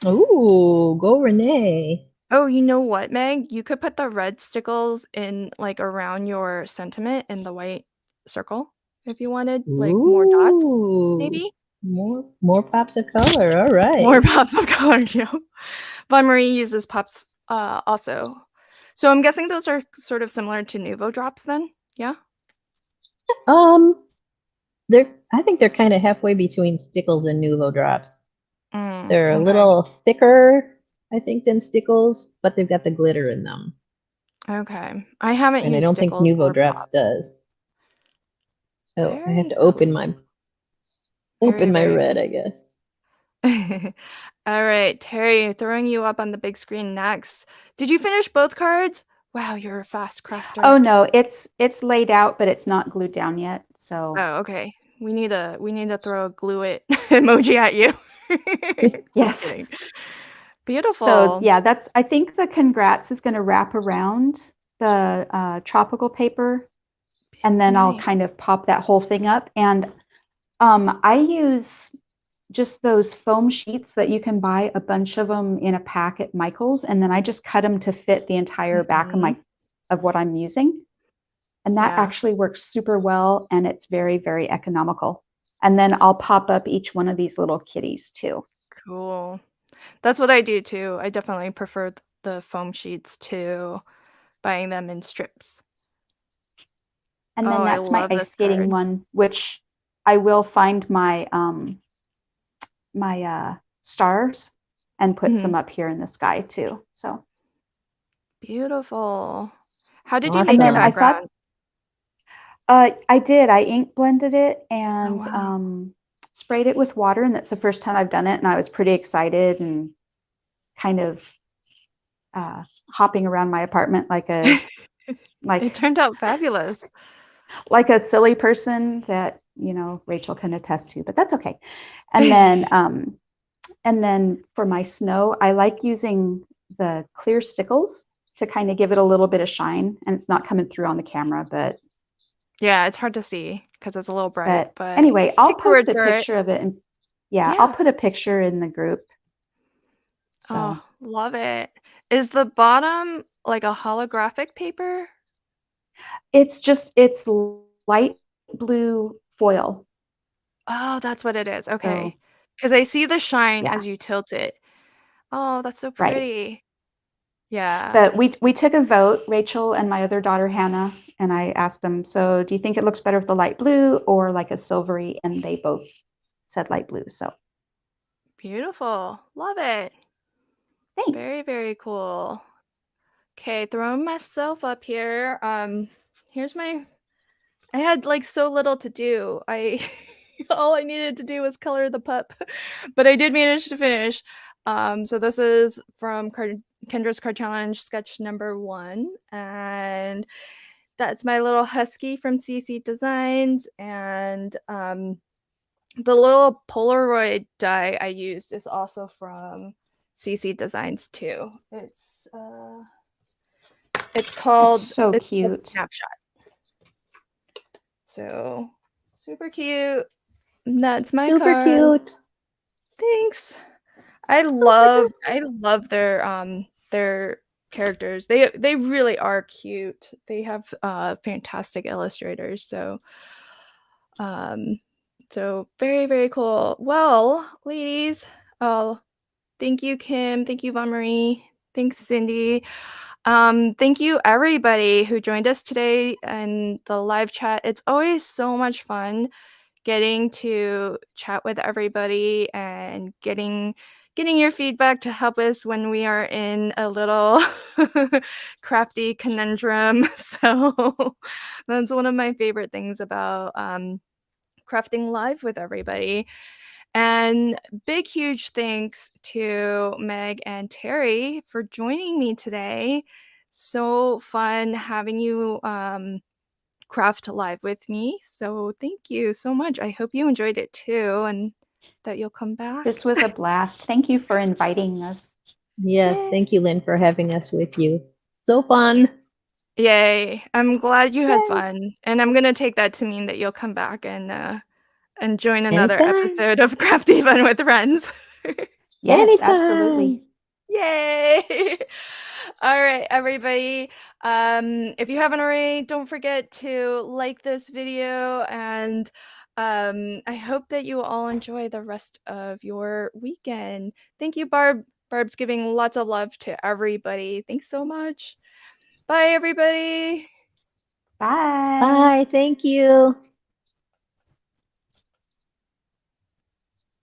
B: Ooh, go Renee.
A: Oh, you know what, Meg? You could put the red stickles in like around your sentiment in the white circle if you wanted, like more dots,
B: Ooh,
A: maybe.
B: more pops of color. All
A: More
B: right.
A: pops of color, yeah. Von Marie uses pops also. So I'm guessing those are sort of similar to Nuvo drops then? Yeah?
B: Um, I think they're kind of halfway between Stickles and Nuvo drops. They're a
A: Okay.
B: little thicker, I think, than Stickles, but they've got the glitter in them.
A: Okay. I haven't
B: And I
A: used
B: don't think
A: stickles
B: Nuvo
A: or
B: drops
A: pops.
B: does. Oh, I have
A: Very
B: to
A: cool.
B: open
A: Very,
B: my
A: very
B: red,
A: cool.
B: I guess.
A: All right, Terry, throwing you up on the big screen next. Did you finish both cards? Wow, you're a fast crafter.
C: Oh no, it's laid out, but it's not glued down yet. So
A: Oh, okay. We need to throw a glue it emoji at you. Just
C: yes.
A: kidding.
C: So
A: Beautiful.
C: yeah, I think the congrats is going to wrap around the tropical paper, and then I'll
A: Nice.
C: kind of pop that whole thing up. And I use just those foam sheets that you can buy a bunch of them in a pack at Michael's, and then I just cut them to fit the entire back of
A: Mhm.
C: what I'm using. And that
A: Yeah,
C: actually works super well, and it's very, very economical. And then I'll pop up each one of these little kitties too.
A: cool. That's what I do too. I definitely prefer the foam sheets to buying them in strips.
C: And
A: Oh,
C: then
A: I
C: that's my
A: love
C: ice
A: this
C: skating
A: card.
C: one, which I will find my stars and put some
A: Mhm.
C: up here in the sky too. So,
A: Beautiful. How did you
C: and
A: make your
C: then I
B: Awesome.
C: thought
A: background?
C: I did. I ink blended it
A: Oh,
C: and
A: wow.
C: sprayed it with water, and that's the first time I've done it, and I was pretty excited and kind of hopping around my apartment
A: It
C: like
A: turned out fabulous.
C: like a silly person that Rachel can attest to, but that's okay. And then for my snow, I like using the clear stickles to kind of give it a little bit of shine, and it's not coming through on the camera,
A: Yeah, it's hard to see because it's a little bright,
C: but
A: but
C: anyway, I'll
A: take your
C: post
A: word
C: a
A: for it.
C: picture of it, and yeah, I'll
A: Yeah.
C: put a picture in the group.
A: Oh,
C: So
A: love it. Is the bottom like a holographic paper?
C: it's light blue foil.
A: Oh, that's what it is.
C: So
A: Okay. Because I see the shine
C: yeah,
A: as you tilt it. Oh, that's so
C: right.
A: pretty. Yeah.
C: But we took a vote, Rachel and my other daughter Hannah, and I asked them, so do you think it looks better with the light blue or like a silvery? And they both said light blue. So
A: Beautiful. Love it.
C: thanks.
A: Very, very cool. Okay, throwing myself up here. Here's my I had like so little to do. I all I needed to do was color the pup, but I did manage to finish. So this is from Kendra's Card Challenge sketch number 1, and that's my little husky from CC Designs, and the little Polaroid die I used is also from CC Designs too.
C: That's
A: Called
C: so
A: it's called
C: cute.
A: Snapshot. So super cute. That's my
B: Super
A: card.
B: cute.
A: Thanks.
B: Super cute.
A: I love their characters. They really are cute. They have fantastic illustrators. Um so very, very cool. Well, ladies, oh, thank you, Kim. Thank you, Von Marie. Thanks, Cindy. Thank you everybody who joined us today in the live chat. It's always so much fun getting to chat with everybody and getting your feedback to help us when we are in a little crafty conundrum. So that's one of my favorite things about crafting live with everybody. And big, huge thanks to Meg and Terry for joining me today. So fun having you craft live with me. So thank you so much. I hope you enjoyed it too and that you'll come
C: This
A: back.
C: was a blast. Thank you for inviting us.
B: Yes,
A: Yay.
B: thank you, Lynn, for having us with you. So fun.
A: Yay. I'm glad you had
B: Yay.
A: fun. And I'm gonna take that to mean that you'll come back and join another
B: Anytime.
A: episode of Crafty Fun with Friends.
C: Yes,
B: Anytime.
C: absolutely.
A: Yay! All right, everybody. If you haven't already, don't forget to like this video, and I hope that you all enjoy the rest of your weekend. Thank you, Barb. Barb's giving lots of love to everybody. Thanks so much. Bye, everybody.
C: Bye.
B: Bye. Thank you.